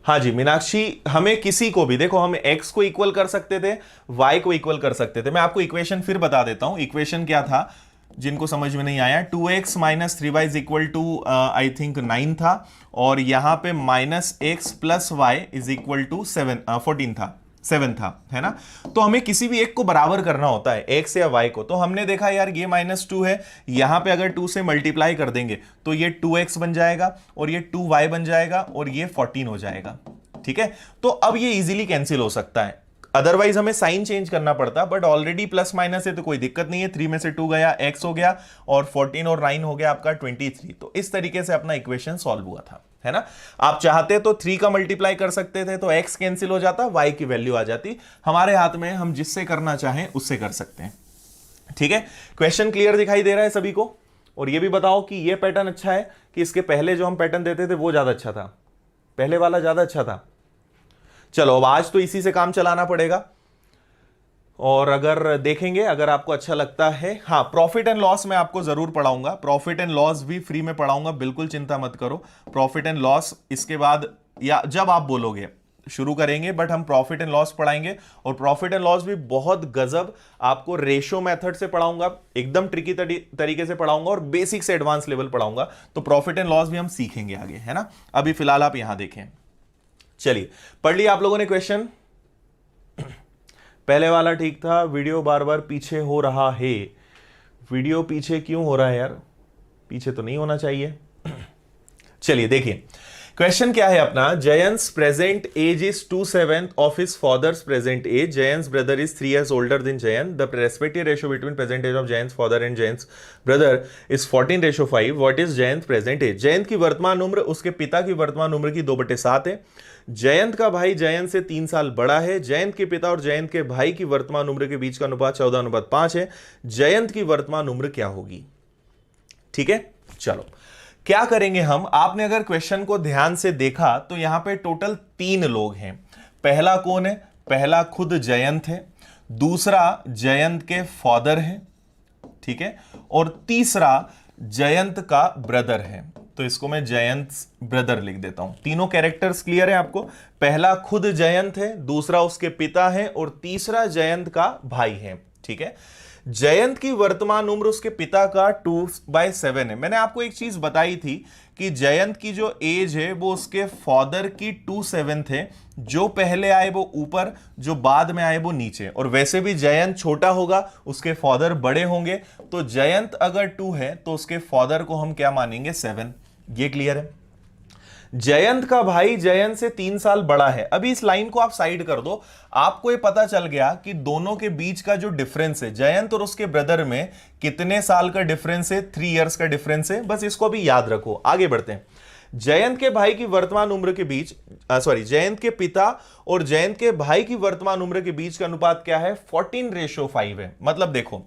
हाँ जी मीनाक्षी, हमें किसी को भी, देखो हम x को इक्वल कर सकते थे, y को इक्वल कर सकते थे। मैं आपको इक्वेशन फिर बता देता हूं। इक्वेशन क्या था जिनको समझ में नहीं आया, 2x minus 3y is equal to I think 9 था, और यहां पे minus X plus Y is equal to 14 था, 7 था, है ना। तो हमें किसी भी एक को बराबर करना होता है, x या y को। तो हमने देखा यार ये -2 है, यहां पे अगर 2 से मल्टीप्लाई कर देंगे तो ये 2x बन जाएगा और ये 2y बन जाएगा और ये 14 हो जाएगा। ठीक है, तो अब ये इजीली कैंसिल हो सकता है, अदरवाइज हमें साइन चेंज करना पड़ता, बट ऑलरेडी प्लस माइनस है तो कोई दिक्कत नहीं है। 3 में से 2 गया, x हो गया, और 14 और 9 हो गया आपका 23। तो इस तरीके से अपना इक्वेशन सॉल्व हुआ था, है ना। आप चाहते तो 3 का मल्टीप्लाई कर सकते थे तो x कैंसिल हो जाता, y की वैल्यू आ जाती। हमारे हाथ में, हम जिससे करना चाहें उससे कर सकते हैं। ठीक है, क्वेश्चन क्लियर दिखाई दे रहा है सभी को? और ये भी बताओ कि ये पैटर्न अच्छा है कि इसके पहले जो हम पैटर्न देते थे वो ज्यादा अच्छा था, पहले वाला ज्यादा अच्छा था। चलो अब आज तो इसी से काम चलाना पड़ेगा, और अगर देखेंगे, अगर आपको अच्छा लगता है, हाँ प्रॉफिट एंड लॉस मैं आपको जरूर पढ़ाऊंगा, प्रॉफिट एंड लॉस भी फ्री में पढ़ाऊंगा, बिल्कुल चिंता मत करो। प्रॉफिट एंड लॉस इसके बाद, या जब आप बोलोगे शुरू करेंगे, बट हम प्रॉफिट एंड लॉस पढ़ाएंगे। और प्रॉफिट एंड लॉस भी बहुत गजब आपको रेशो मेथड से पढ़ाऊंगा, एकदम ट्रिकी तरीके से पढ़ाऊंगा, और बेसिक से एडवांस लेवल पढ़ाऊंगा। तो प्रॉफिट एंड लॉस भी हम सीखेंगे आगे, है ना। अभी फिलहाल आप यहां देखें। चलिए पढ़ लिया आप लोगों ने क्वेश्चन? पहले वाला ठीक था, वीडियो बार बार पीछे हो रहा है। वीडियो पीछे क्यों हो रहा है यार? पीछे तो नहीं होना चाहिए। चलिए देखिए क्वेश्चन क्या है अपना। Jayant's present age is 2/7 of his father's present age. Jayant's brother is 3 years older than Jayant. The respective ratio between present age of Jayant's father and Jayant's brother is 14:5। What is Jayant present age? Jayant की वर्तमान उम्र उसके पिता की वर्तमान उम्र की 2/7 है। जयंत का भाई जयंत से 3 साल बड़ा है। जयंत के पिता और जयंत के भाई की वर्तमान उम्र के बीच का अनुपात 14:5 है। जयंत की वर्तमान उम्र क्या होगी? ठीक है, चलो क्या करेंगे हम। आपने अगर क्वेश्चन को ध्यान से देखा तो यहां पे टोटल 3 लोग हैं। पहला कौन है? पहला खुद जयंत है, दूसरा जयंत के फादर है, ठीक है, और तीसरा जयंत का ब्रदर है। तो इसको मैं जयंत ब्रदर लिख देता हूं। तीनों कैरेक्टर्स क्लियर है आपको? पहला खुद जयंत है, दूसरा उसके पिता है, और तीसरा जयंत का भाई है। ठीक है, जयंत की वर्तमान उम्र उसके पिता का 2/7 है। मैंने आपको एक चीज बताई थी कि जयंत की जो एज है वो उसके फादर की 2/7 है। जो पहले आए वो ऊपर, जो बाद में आए वो नीचे। और वैसे भी जयंत छोटा होगा, उसके फादर बड़े होंगे। तो जयंत अगर 2 है तो उसके फादर को हम क्या मानेंगे? 7। ये क्लियर है? जयंत का भाई जयंत से 3 साल बड़ा है। अभी इस लाइन को आप साइड कर दो, आपको ये पता चल गया कि दोनों के बीच का जो डिफरेंस है, जयंत और उसके ब्रदर में कितने साल का डिफरेंस है? 3 years का डिफरेंस है। बस इसको भी याद रखो। आगे बढ़ते हैं। जयंत के भाई की वर्तमान उम्र के बीच, जयंत के पिता और जयंत के भाई की वर्तमान उम्र के बीच का अनुपात क्या है? 14:5 है। मतलब देखो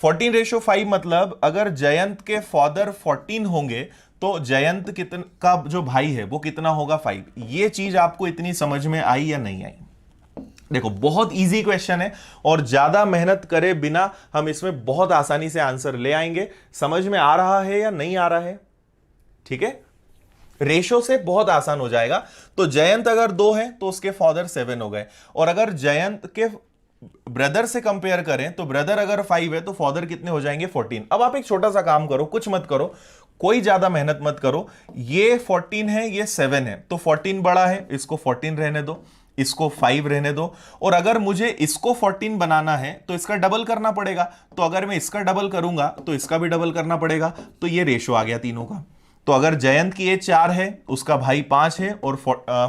14:5 मतलब अगर जयंत के फादर 14 होंगे तो जयंत कितना का जो भाई है वो कितना होगा? 5। ये चीज आपको इतनी समझ में आई या नहीं आई? देखो बहुत इजी क्वेश्चन है और ज्यादा मेहनत करे बिना हम इसमें बहुत आसानी से आंसर ले आएंगे। समझ में आ रहा है या नहीं आ रहा है? ठीक है, रेशो से बहुत आसान हो जाएगा। तो जयंत अगर 2 है तो उसके फादर 7 हो गए, और अगर जयंत के ब्रदर से कंपेयर करें तो ब्रदर अगर 5 है तो फादर कितने हो जाएंगे? 14। अब आप एक छोटा सा काम करो, कुछ मत करो, कोई ज्यादा मेहनत मत करो। ये 14 है, ये 7 है, तो 14 बड़ा है, इसको 14 रहने दो। इसको 5 रहने दो, और अगर मुझे इसको 14 बनाना है तो इसका डबल करना पड़ेगा, तो अगर मैं इसका डबल करूंगा तो इसका भी डबल करना पड़ेगा, तो ये रेशो आ गया तीनों का। तो अगर जयंत की एज 4 है, उसका भाई 5 है, और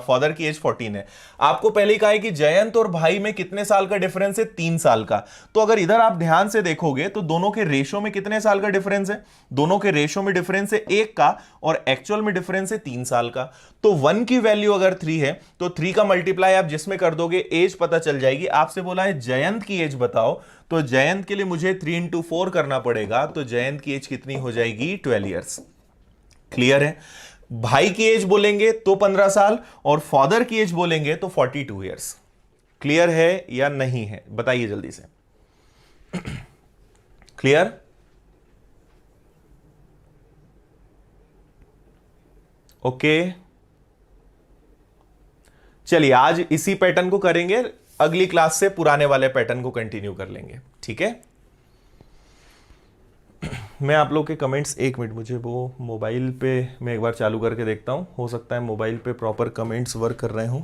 फादर की एज 14 है। आपको पहले ही कहा है कि जयंत और भाई में कितने साल का डिफरेंस है, 3 साल का। तो अगर इधर आप ध्यान से देखोगे तो दोनों के रेशो में कितने साल का डिफरेंस है, दोनों के रेशो में डिफरेंस है 1 का, और एक्चुअल में डिफरेंस है 3 साल का। तो 1 की वैल्यू अगर 3 है तो 3 का मल्टीप्लाई आप जिसमें कर दोगे एज पता चल जाएगी। आपसे बोला है जयंत की एज बताओ, तो जयंत के लिए मुझे 3 into 4 करना पड़ेगा, तो जयंत की एज कितनी हो जाएगी, 12 ईयर्स। क्लियर है? भाई की एज बोलेंगे तो 15 साल, और फादर की एज बोलेंगे तो 42 ईयर्स। क्लियर है या नहीं है, बताइए जल्दी से। क्लियर? ओके, चलिए आज इसी पैटर्न को करेंगे, अगली क्लास से पुराने वाले पैटर्न को कंटिन्यू कर लेंगे, ठीक है? मैं आप लोग के कमेंट्स, एक मिनट, मुझे वो मोबाइल पे मैं एक बार चालू करके देखता हूं, हो सकता है मोबाइल पे प्रॉपर कमेंट्स वर्क कर रहे हों।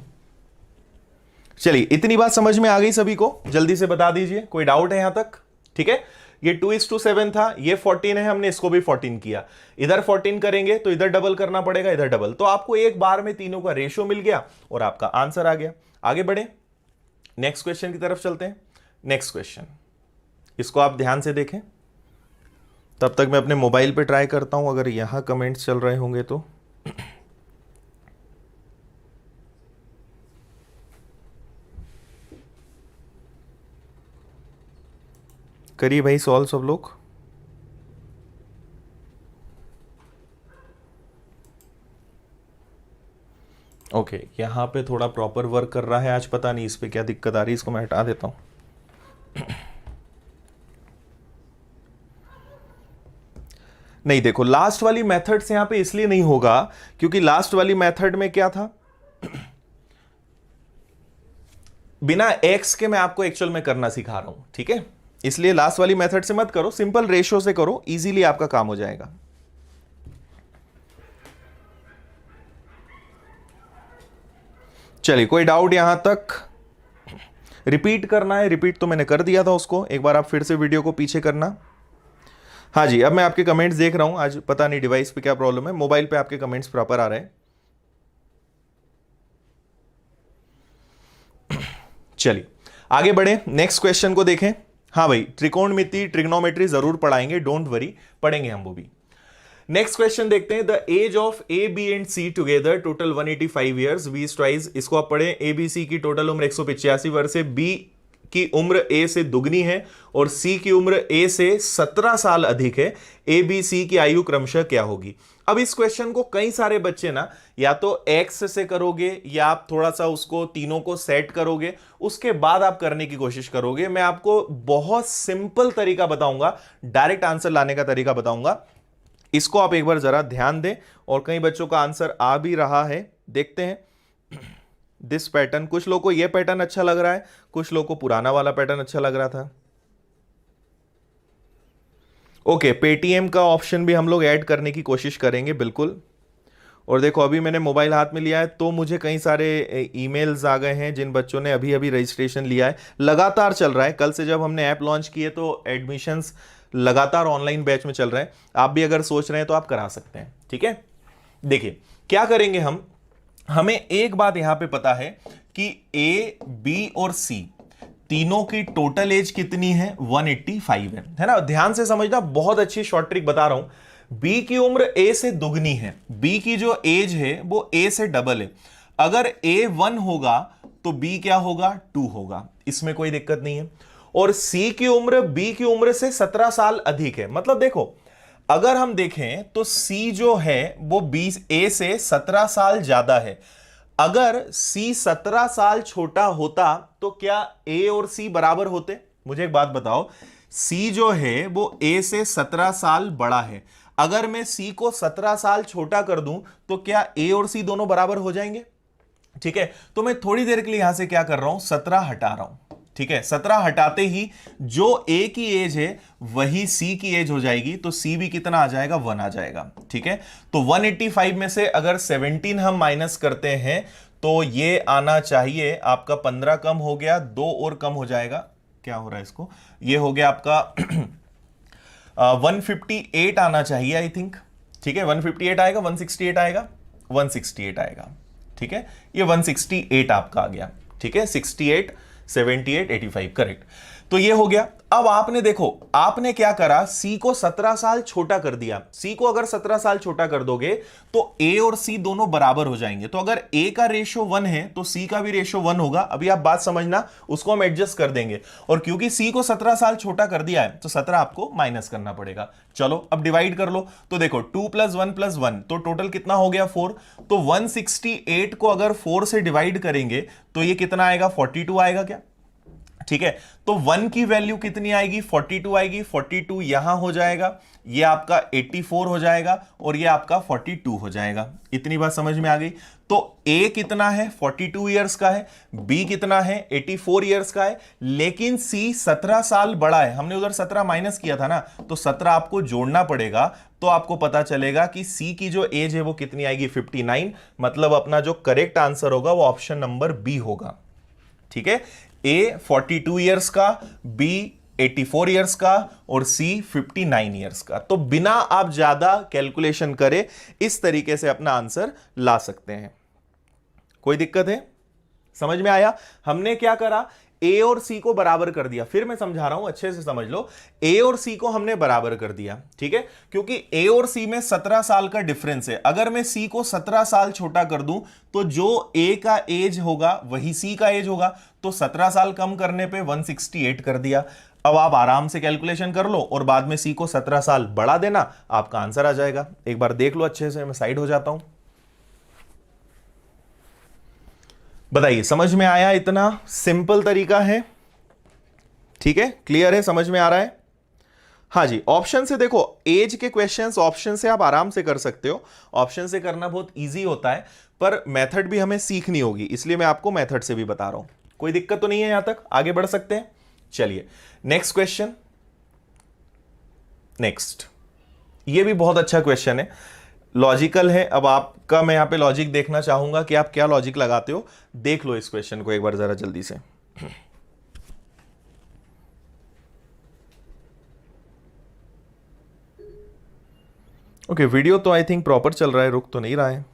चलिए, इतनी बात समझ में आ गई सभी को? जल्दी से बता दीजिए, कोई डाउट है यहां तक? ठीक है, ये 2:7 था, ये 14 है, हमने इसको भी 14 किया, इधर 14 करेंगे तो इधर डबल करना पड़ेगा, इधर डबल, तो आपको एक बार में तीनों का रेशो मिल गया और आपका आंसर आ गया। आगे बढ़े, नेक्स्ट क्वेश्चन की तरफ चलते हैं। नेक्स्ट क्वेश्चन, इसको आप ध्यान से देखें, तब तक मैं अपने मोबाइल पे ट्राई करता हूं, अगर यहां कमेंट्स चल रहे होंगे तो। करिए भाई सॉल्व सब लोग। ओके, यहां पे थोड़ा प्रॉपर वर्क कर रहा है आज, पता नहीं इस पे क्या दिक्कत आ रही है, इसको मैं हटा देता हूं। नहीं, देखो लास्ट वाली मेथड से यहां पे इसलिए नहीं होगा क्योंकि लास्ट वाली मेथड में क्या था, बिना एक्स के मैं आपको एक्चुअल में करना सिखा रहा हूं, ठीक है? इसलिए लास्ट वाली मेथड से मत करो, सिंपल रेशियो से करो, इजीली आपका काम हो जाएगा। चलिए, कोई डाउट यहां तक? रिपीट करना है, रिपीट तो मैंने कर दिया था उसको, एक बार आप फिर से वीडियो को पीछे करना। हाँ जी, अब मैं आपके कमेंट्स देख रहा हूं, आज पता नहीं डिवाइस पे क्या प्रॉब्लम है, मोबाइल पे आपके कमेंट्स प्रॉपर आ रहे हैं। चलिए आगे बढ़े, नेक्स्ट क्वेश्चन को देखें। हाँ भाई, त्रिकोणमिति, ट्रिग्नोमेट्री जरूर पढ़ाएंगे, डोंट वरी, पढ़ेंगे हम वो भी। नेक्स्ट क्वेश्चन देखते हैं। The age of A, B and C together total 185 years, B twice. इसको आप पढ़ें, ए बी सी की टोटल उम्र 185 वर्ष है, बी की उम्र ए से दुगनी है और सी की उम्र ए से 17 साल अधिक है। ए बी सी की आयु क्रमशः क्या होगी? अब इस क्वेश्चन को कई सारे बच्चे ना या तो एक्स से करोगे या आप थोड़ा सा उसको तीनों को सेट करोगे, उसके बाद आप करने की कोशिश करोगे। मैं आपको बहुत सिंपल तरीका बताऊंगा, डायरेक्ट आंसर लाने का तरीका बताऊंगा, इसको आप एक बार जरा ध्यान दें। और कई बच्चों का आंसर आ भी रहा है, देखते हैं। दिस पैटर्न, कुछ लोगों को यह पैटर्न अच्छा लग रहा है, कुछ लोगों को पुराना वाला पैटर्न अच्छा लग रहा था। ओके, पेटीएम का ऑप्शन भी हम लोग ऐड करने की कोशिश करेंगे, बिल्कुल। और देखो, अभी मैंने मोबाइल हाथ में लिया है तो मुझे कई सारे ईमेल्स आ गए हैं जिन बच्चों ने अभी अभी रजिस्ट्रेशन लिया है, लगातार चल रहा है। कल से जब हमने ऐप लॉन्च किए तो एडमिशंस लगातार ऑनलाइन बैच में चल रहे हैं। आप भी अगर सोच रहे हैं तो आप करा सकते हैं, ठीक है? देखिए क्या करेंगे हम, हमें एक बात यहां पे पता है कि ए, बी और सी तीनों की टोटल एज कितनी है, 185 है ना? ध्यान से समझना, बहुत अच्छी शॉर्ट ट्रिक बता रहा हूं। बी की उम्र ए से दुगनी है, बी की जो एज है वो ए से डबल है। अगर ए 1 होगा तो बी क्या होगा, 2 होगा, इसमें कोई दिक्कत नहीं है। और सी की उम्र बी की उम्र से 17 साल अधिक है। मतलब देखो, अगर हम देखें तो सी जो है वो बी ए से 17 साल ज्यादा है। अगर सी 17 साल छोटा होता तो क्या ए और सी बराबर होते? मुझे एक बात बताओ, सी जो है वो ए से 17 साल बड़ा है, अगर मैं सी को 17 साल छोटा कर दूं तो क्या ए और सी दोनों बराबर हो जाएंगे? ठीक है, तो मैं थोड़ी देर के लिए यहां से क्या कर रहा हूं, 17 हटा रहा हूं। ठीक है, 17 हटाते ही जो ए की एज है वही सी की एज हो जाएगी, तो सी भी कितना आ जाएगा, 1 आ जाएगा। ठीक है, तो 185 में से अगर 17 हम माइनस करते हैं तो ये आना चाहिए आपका 15 कम हो गया, 2 और कम हो जाएगा, क्या हो रहा है इसको, ये हो गया आपका 158 आना चाहिए आई थिंक। ठीक है, 158 आएगा, 168 आएगा, 168 आएगा। ठीक है, ये 168 आपका आ गया। ठीक है, 68, 78, 85 करेक्ट। तो ये हो गया। अब आपने देखो, आपने क्या करा, सी को 17 साल छोटा कर दिया। सी को अगर 17 साल छोटा कर दोगे तो ए और सी दोनों बराबर हो जाएंगे। तो अगर ए का रेशो 1 है तो सी का भी रेशो 1 होगा। अभी आप बात समझना, उसको हम एडजस्ट कर देंगे। और क्योंकि सी को 17 साल छोटा कर दिया है तो 17 आपको माइनस करना पड़ेगा। चलो अब डिवाइड कर लो। तो देखो 2 + 1 + 1 तो टोटल कितना हो गया 4। तो 168 को अगर 4 से डिवाइड करेंगे तो ये कितना आएगा, 42 आएगा क्या। ठीक है, तो 1 की वैल्यू कितनी आएगी, 42 आएगी। 42 यहां हो जाएगा, ये आपका 84 हो जाएगा और ये आपका 42 हो जाएगा। इतनी बात समझ में आ गई। तो ए कितना है, 42 इयर्स का है, बी कितना है, 84 इयर्स का है, लेकिन सी 17 साल बड़ा है। हमने उधर 17 माइनस किया था ना, तो 17 आपको जोड़ना पड़ेगा। तो आपको पता चलेगा कि सी की जो एज है वो कितनी आएगी, 59। मतलब अपना जो करेक्ट आंसर होगा वो ऑप्शन नंबर बी होगा। ठीक है, ए 42 इयर्स का, बी 84 इयर्स का और सी 59 इयर्स का। तो बिना आप ज्यादा कैलकुलेशन करे इस तरीके से अपना आंसर ला सकते हैं। कोई दिक्कत है, समझ में आया। हमने क्या करा, ए और सी को बराबर कर दिया। फिर मैं समझा रहा हूं, अच्छे से समझ लो। ए और सी को हमने बराबर कर दिया। ठीक है, क्योंकि ए और सी में 17 साल का डिफरेंस है। अगर मैं सी को 17 साल छोटा कर दूं तो जो ए का एज होगा वही सी का एज होगा। तो 17 साल कम करने पे 168 कर दिया। अब आप आराम से कैलकुलेशन कर लो और बाद में सी को 17 साल बढ़ा देना, आपका आंसर आ जाएगा। एक बार देख लो अच्छे से, मैं साइड हो जाता हूं। बताइए, समझ में आया? इतना सिंपल तरीका है। ठीक है, क्लियर है, समझ में आ रहा है? हाँ जी। ऑप्शन से देखो, एज के क्वेश्चंस ऑप्शन से आप आराम से कर सकते हो। ऑप्शन से करना बहुत इजी होता है, पर मेथड भी हमें सीखनी होगी, इसलिए मैं आपको मेथड से भी बता रहा हूं। कोई दिक्कत तो नहीं है? यहां तक आगे बढ़ सकते हैं। चलिए नेक्स्ट क्वेश्चन। नेक्स्ट, ये भी बहुत अच्छा क्वेश्चन है, लॉजिकल है। अब आपका मैं यहां पे लॉजिक देखना चाहूंगा कि आप क्या लॉजिक लगाते हो। देख लो इस क्वेश्चन को एक बार जरा जल्दी से। ओके, वीडियो तो आई थिंक प्रॉपर चल रहा है, रुक तो नहीं रहा है।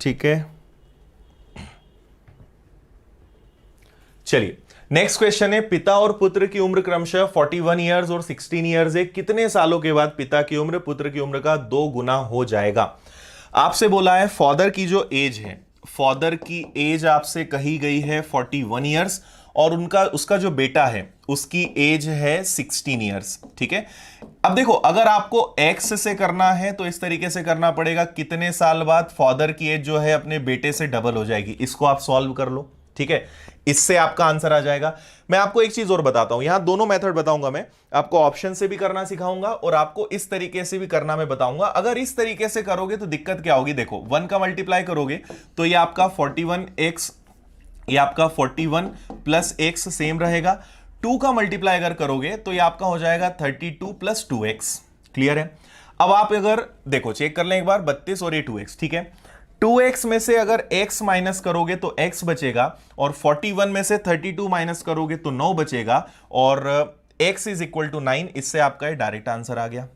ठीक है, चलिए नेक्स्ट क्वेश्चन है। पिता और पुत्र की उम्र क्रमशः 41 इयर्स और 16 इयर्स है। कितने सालों के बाद पिता की उम्र पुत्र की उम्र का 2 गुना हो जाएगा? आपसे बोला है फादर की जो एज है, फादर की एज आपसे कही गई है 41 इयर्स और उसका जो बेटा है उसकी एज है 16 इयर्स। ठीक है, अब देखो, अगर आपको एक्स से करना है तो इस तरीके से करना पड़ेगा, कितने साल बाद फादर की एज जो है अपने बेटे से डबल हो जाएगी। इसको आप सॉल्व कर लो। ठीक है, इससे आपका आंसर आ जाएगा। मैं आपको एक चीज और बताता हूं, यहां दोनों मेथड बताऊंगा मैं आपको। ऑप्शन से भी करना सिखाऊंगा और आपको इस तरीके से भी करना मैं बताऊंगा। अगर इस तरीके से करोगे तो दिक्कत क्या होगी, देखो 1 का मल्टीप्लाई करोगे तो ये आपका 41x, ये आपका 41 + x सेम रहेगा। 2 का मल्टीप्लाई अगर करोगे तो ये आपका हो जाएगा 32 + 2x। क्लियर है? अब आप अगर देखो, चेक कर लें एक बार, 32 और ये 2x। ठीक है, 2x में से अगर x माइनस करोगे तो x बचेगा और 41 में से 32 माइनस करोगे तो 9 बचेगा और x = 9। इससे आपका ये डायरेक्ट आंसर आ गया।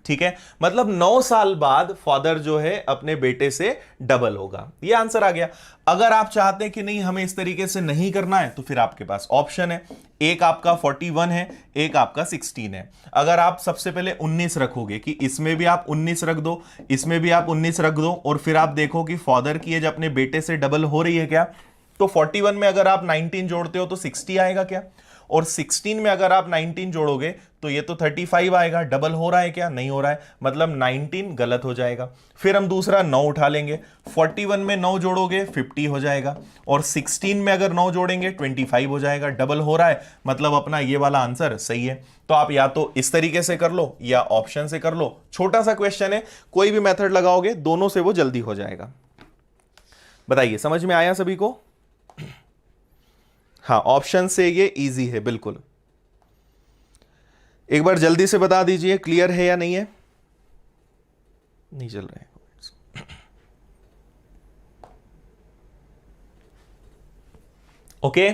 ठीक है, मतलब 9 साल बाद फादर जो है अपने बेटे से डबल होगा। ये आंसर आ गया। अगर आप चाहते हैं कि नहीं हमें इस तरीके से नहीं करना है तो फिर आपके पास ऑप्शन है, एक आपका 41 है, एक आपका 16 है। अगर आप सबसे पहले 19 रखोगे कि इसमें भी आप 19 रख दो, इसमें भी आप 19 रख दो और फिर आप देखो कि फादर की एज अपने बेटे से डबल हो रही है क्या, तो 41 में अगर आप 19 जोड़ते हो तो 60 आएगा क्या, और 16 में अगर आप 19 जोड़ोगे तो ये तो 35 आएगा। डबल हो रहा है क्या? नहीं हो रहा है, मतलब 19 गलत हो जाएगा। फिर हम दूसरा 9 उठा लेंगे, 41 में 9 जोड़ोगे 50 हो जाएगा और 16 में अगर 9 जोड़ेंगे 25 हो जाएगा। डबल हो रहा है, मतलब अपना ये वाला आंसर सही है। तो आप या तो इस तरीके से कर लो या ऑप्शन से कर लो। छोटा सा क्वेश्चन है, कोई भी मेथड लगाओगे दोनों से वो जल्दी हो जाएगा। बताइए, समझ में आया सभी को? हाँ, ऑप्शन से ये इजी है बिल्कुल। एक बार जल्दी से बता दीजिए क्लियर है या नहीं है। नहीं चल रहे हैं। ओके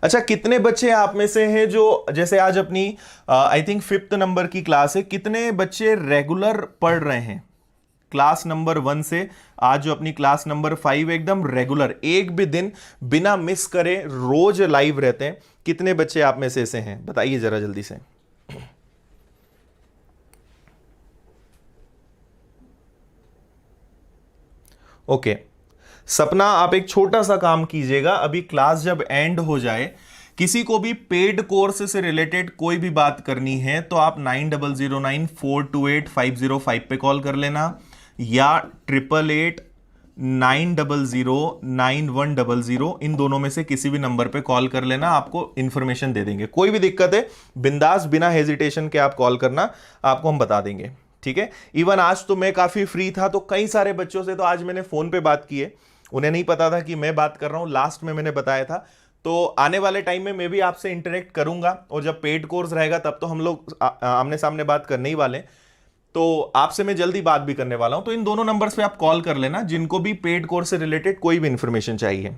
अच्छा, कितने बच्चे आप में से हैं जो जैसे आज अपनी आई थिंक 5th नंबर की क्लास है, कितने बच्चे रेगुलर पढ़ रहे हैं क्लास नंबर 1 से आज जो अपनी क्लास नंबर 5 एकदम रेगुलर, एक भी दिन बिना मिस करे रोज लाइव रहते हैं? कितने बच्चे आप में से ऐसे हैं बताइए जरा जल्दी से। ओके सपना, आप एक छोटा सा काम कीजिएगा, अभी क्लास जब एंड हो जाए, किसी को भी पेड कोर्स से रिलेटेड कोई भी बात करनी है तो आप 9009428505 पे कॉल कर लेना, या 8889009100, इन दोनों में से किसी भी नंबर पे कॉल कर लेना, आपको इंफॉर्मेशन दे देंगे। कोई भी दिक्कत है बिंदास बिना हेजिटेशन के आप कॉल करना, आपको हम बता देंगे, ठीक है। इवन आज तो मैं काफी फ्री था, तो कई सारे बच्चों से तो आज मैंने फोन पे बात की है, उन्हें नहीं पता था कि मैं बात कर रहा हूं, लास्ट में मैंने बताया था। तो आने वाले टाइम में मैं भी आपसे इंटरेक्ट करूंगा, और जब पेड कोर्स रहेगा तब तो हम लोग आमने सामने बात करने ही वाले, तो आपसे मैं जल्दी बात भी करने वाला हूं। तो इन दोनों नंबर्स पे आप कॉल कर लेना जिनको भी पेड कोर्स से रिलेटेड कोई भी इंफॉर्मेशन चाहिए।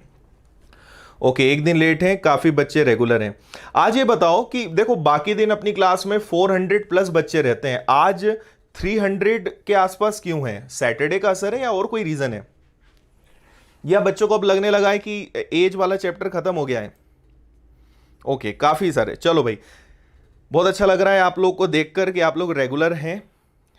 ओके एक दिन लेट है, काफी बच्चे रेगुलर हैं। आज ये बताओ कि देखो बाकी दिन अपनी क्लास में 400 प्लस बच्चे रहते हैं, आज 300 के आसपास क्यों है? सैटरडे का असर है या और कोई रीजन है? या बच्चों को अब लगने लगा है कि एज वाला चैप्टर खत्म हो गया है? ओके काफी सारे, चलो भाई बहुत अच्छा लग रहा है आप लोग को देखकर कि आप लोग रेगुलर हैं,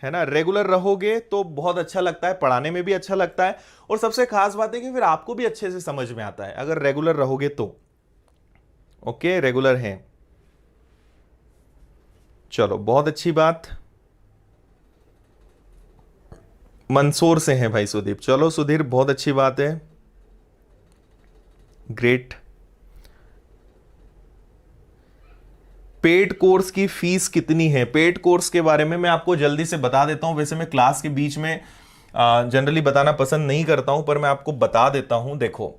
है ना। रेगुलर रहोगे तो बहुत अच्छा लगता है, पढ़ाने में भी अच्छा लगता है, और सबसे खास बात है कि फिर आपको भी अच्छे से समझ में आता है अगर रेगुलर रहोगे तो। ओके रेगुलर हैं, चलो बहुत अच्छी बात। मंदसौर से हैं भाई सुदीप, चलो सुधीर बहुत अच्छी बात है, ग्रेट। पेड कोर्स की फीस कितनी है? पेड कोर्स के बारे में मैं आपको जल्दी से बता देता हूं, वैसे मैं क्लास के बीच में जनरली बताना पसंद नहीं करता हूं, पर मैं आपको बता देता हूं। देखो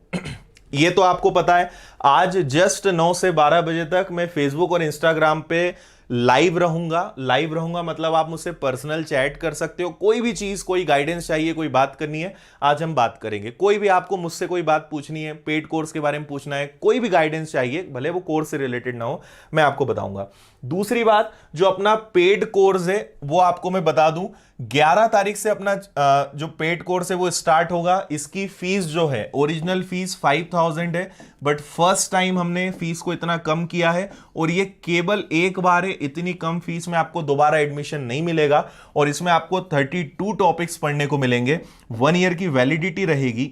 ये तो आपको पता है, आज जस्ट 9 से 12 बजे तक मैं फेसबुक और इंस्टाग्राम पे लाइव रहूंगा। लाइव रहूंगा मतलब आप मुझसे पर्सनल चैट कर सकते हो, कोई भी चीज, कोई गाइडेंस चाहिए, कोई बात करनी है, आज हम बात करेंगे। कोई भी आपको मुझसे कोई बात पूछनी है, पेड कोर्स के बारे में पूछना है, कोई भी गाइडेंस चाहिए, भले वो कोर्स से रिलेटेड ना हो, मैं आपको बताऊंगा। दूसरी बात, जो अपना पेड कोर्स है वो आपको मैं बता दूं, 11 तारीख से अपना जो पेड कोर्स है वो स्टार्ट होगा। इसकी फीस जो है, ओरिजिनल फीस 5000 है, बट फर्स्ट टाइम हमने फीस को इतना कम किया है, और ये केवल एक बार है। इतनी कम फीस में आपको दोबारा एडमिशन नहीं मिलेगा, और इसमें आपको 32 टॉपिक्स पढ़ने को मिलेंगे, 1 ईयर की वैलिडिटी रहेगी,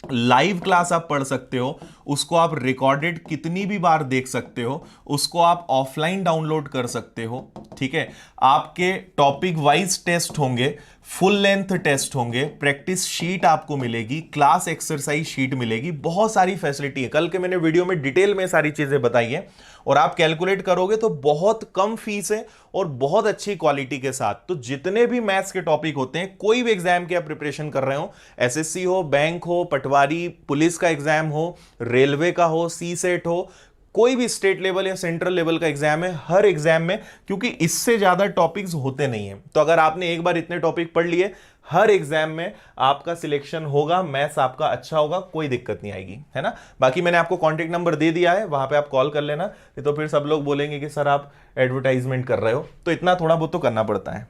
लाइव क्लास आप पढ़ सकते हो, उसको आप रिकॉर्डेड कितनी भी बार देख सकते हो, उसको आप ऑफलाइन डाउनलोड कर सकते हो, ठीक है। आपके टॉपिक वाइज टेस्ट होंगे, फुल लेंथ टेस्ट होंगे, प्रैक्टिस शीट आपको मिलेगी, क्लास एक्सरसाइज शीट मिलेगी, बहुत सारी फैसिलिटी है। कल के मैंने वीडियो में डिटेल में सारी चीजें बताई है, और आप कैलकुलेट करोगे तो बहुत कम फीस है और बहुत अच्छी क्वालिटी के साथ। तो जितने भी मैथ्स के टॉपिक होते हैं, कोई भी एग्जाम की आप प्रिपरेशन कर रहे हो, एसएससी हो, बैंक हो, पटवारी, पुलिस का एग्जाम हो, रेलवे का हो, सी सेट हो, कोई भी स्टेट लेवल या सेंट्रल लेवल का एग्जाम है, हर एग्जाम में, क्योंकि इससे ज्यादा टॉपिक्स होते नहीं है, तो अगर आपने एक बार इतने टॉपिक पढ़ लिए, हर एग्जाम में आपका सिलेक्शन होगा, मैथ्स आपका अच्छा होगा, कोई दिक्कत नहीं आएगी, है ना। बाकी मैंने आपको कॉन्टेक्ट नंबर दे दिया है, वहां पे आप कॉल कर लेना, नहीं तो फिर सब लोग बोलेंगे कि सर आप एडवर्टाइजमेंट कर रहे हो, तो इतना थोड़ा बहुत तो करना पड़ता है,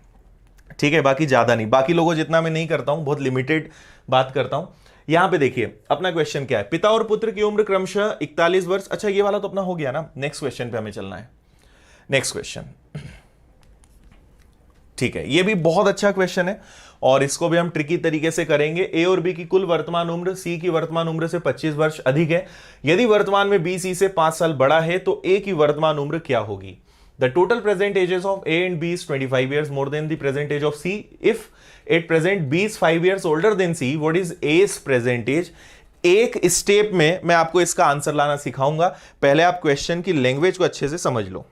ठीक है, बाकी ज्यादा नहीं। बाकी लोगों जितना मैं नहीं करता हूं, बहुत लिमिटेड बात करता हूं। यहां पे देखिए अपना क्वेश्चन क्या है, पिता और पुत्र की उम्र क्रमशः 41 वर्ष। अच्छा ये वाला तो अपना हो गया ना, नेक्स्ट क्वेश्चन पे हमें चलना है। नेक्स्ट क्वेश्चन, ठीक है, ये भी बहुत अच्छा क्वेश्चन है, और इसको भी हम ट्रिकी तरीके से करेंगे। ए और बी की कुल वर्तमान उम्र सी की वर्तमान उम्र से 25 वर्ष अधिक है। यदि वर्तमान में बी सी से 5 साल बड़ा है तो ए की वर्तमान उम्र क्या होगी? The total present ages of A and B is 25 years more than the present age of C. If at present B is 5 years older than C, what is A's present age? एक step में मैं आपको इसका answer लाना सिखाऊंगा, पहले आप question की लैंग्वेज को अच्छे से समझ लो,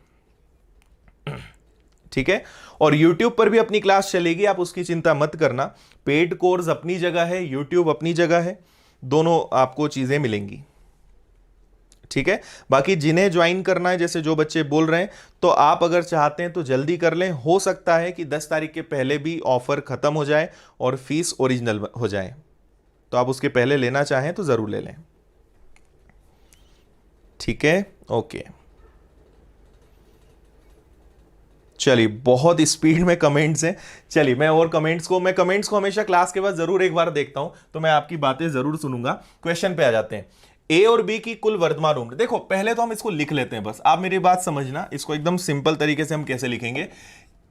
ठीक है। और YouTube पर भी अपनी क्लास चलेगी, आप उसकी चिंता मत करना। पेड कोर्स अपनी जगह है, YouTube अपनी जगह है, दोनों आपको चीजें मिलेंगी, ठीक है। बाकी जिन्हें ज्वाइन करना है, जैसे जो बच्चे बोल रहे हैं, तो आप अगर चाहते हैं तो जल्दी कर लें। हो सकता है कि 10 तारीख के पहले भी ऑफर खत्म हो जाए और फीस ओरिजिनल हो जाए, तो आप उसके पहले लेना चाहें तो जरूर ले लें। ठीक है, ओके। चलिए, बहुत स्पीड में कमेंट्स हैं। चलिए, मैं कमेंट्स को हमेशा क्लास के बाद जरूर एक बार देखता हूं, तो मैं आपकी बातें जरूर सुनूंगा। क्वेश्चन पे आ जाते हैं। ए और बी की कुल वर्तमान उम्र। देखो, पहले तो हम इसको लिख लेते हैं, बस आप मेरी बात समझना। इसको एकदम सिंपल तरीके से हम कैसे लिखेंगे।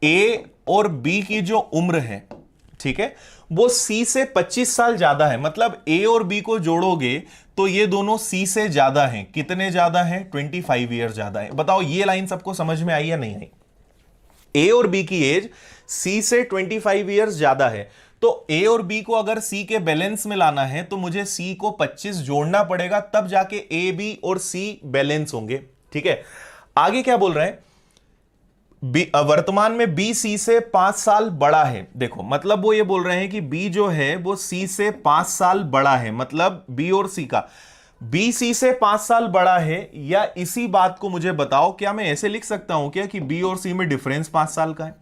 ए और बी की जो उम्र है, ठीक है, वो सी से 25 साल ज्यादा है। मतलब ए और बी को जोड़ोगे तो ये दोनों सी से ज्यादा हैं। कितने ज्यादा हैं? 25 ईयर ज्यादा है। बताओ, ये लाइन सबको समझ में आई या नहीं आई? ए और बी की एज सी से 25 ईयर्स ज्यादा है। तो ए और बी को अगर सी के बैलेंस में लाना है तो मुझे सी को 25 जोड़ना पड़ेगा, तब जाके ए बी और सी बैलेंस होंगे। ठीक है, आगे क्या बोल रहे हैं? वर्तमान में बी सी से 5 साल बड़ा है। देखो, मतलब वो ये बोल रहे हैं कि बी जो है वो सी से 5 साल बड़ा है। मतलब बी और सी का, बी सी से 5 साल बड़ा है, या इसी बात को मुझे बताओ, क्या मैं ऐसे लिख सकता हूं क्या कि बी और सी में डिफरेंस 5 साल का है?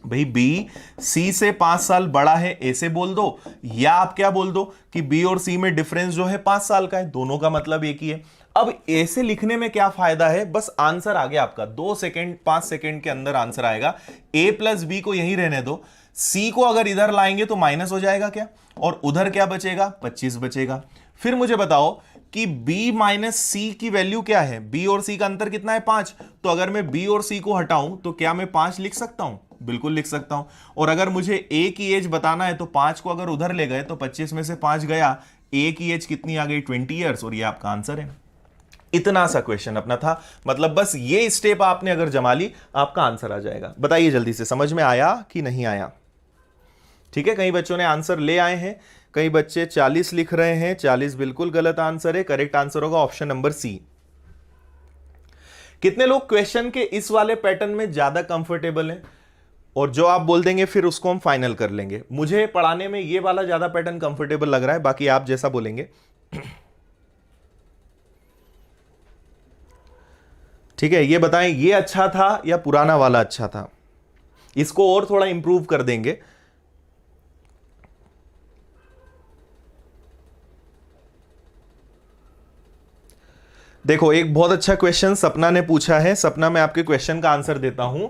भाई, बी सी से 5 साल बड़ा है, ऐसे बोल दो, या आप क्या बोल दो कि बी और सी में डिफरेंस जो है 5 साल का है। दोनों का मतलब एक ही है। अब ऐसे लिखने में क्या फायदा है? बस आंसर आ गया आपका। 2 सेकेंड 5 सेकेंड के अंदर आंसर आएगा। ए प्लस बी को यहीं रहने दो, सी को अगर इधर लाएंगे तो माइनस हो जाएगा क्या, और उधर क्या बचेगा? 25 बचेगा। फिर मुझे बताओ कि b माइनस सी की वैल्यू क्या है? b और c का अंतर कितना है? 5। तो अगर मैं b और c को हटाऊं तो क्या मैं 5 लिख सकता हूं? बिल्कुल लिख सकता हूं। और अगर मुझे a की एज बताना है तो 5 को अगर उधर ले गए तो 25 में से 5 गया, a की एज कितनी आ गई? 20 ईयर्स, और ये आपका आंसर है। इतना सा क्वेश्चन अपना था। मतलब बस ये स्टेप आपने अगर जमा ली, आपका आंसर आ जाएगा। बताइए जल्दी से, समझ में आया कि नहीं आया? ठीक है, कई बच्चों ने आंसर ले आए हैं, कई बच्चे 40 लिख रहे हैं। 40 बिल्कुल गलत आंसर है। करेक्ट आंसर होगा ऑप्शन नंबर सी। कितने लोग क्वेश्चन के इस वाले पैटर्न में ज्यादा कंफर्टेबल हैं? और जो आप बोल देंगे फिर उसको हम फाइनल कर लेंगे। मुझे पढ़ाने में ये वाला ज्यादा पैटर्न कंफर्टेबल लग रहा है, बाकी आप जैसा बोलेंगे। ठीक है, ये बताएं, ये अच्छा था या पुराना वाला अच्छा था? इसको और थोड़ा इंप्रूव कर देंगे। देखो, एक बहुत अच्छा क्वेश्चन सपना ने पूछा है। सपना, मैं आपके क्वेश्चन का आंसर देता हूं।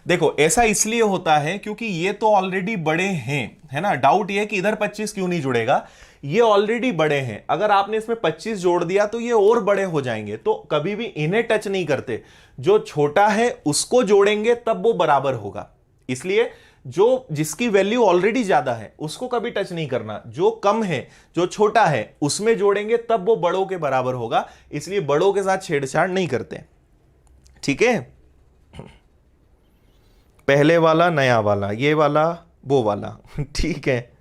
देखो, ऐसा इसलिए होता है क्योंकि ये तो ऑलरेडी बड़े हैं, है ना। डाउट ये है कि इधर 25 क्यों नहीं जुड़ेगा। ये ऑलरेडी बड़े हैं, अगर आपने इसमें 25 जोड़ दिया तो ये और बड़े हो जाएंगे। तो कभी भी इन्हें टच नहीं करते, जो छोटा है उसको जोड़ेंगे तब वो बराबर होगा। इसलिए जो जिसकी वैल्यू ऑलरेडी ज्यादा है उसको कभी टच नहीं करना, जो कम है, जो छोटा है, उसमें जोड़ेंगे तब वो बड़ों के बराबर होगा। इसलिए बड़ों के साथ छेड़छाड़ नहीं करते। ठीक है, पहले वाला, नया वाला, ये वाला, वो वाला। ठीक है,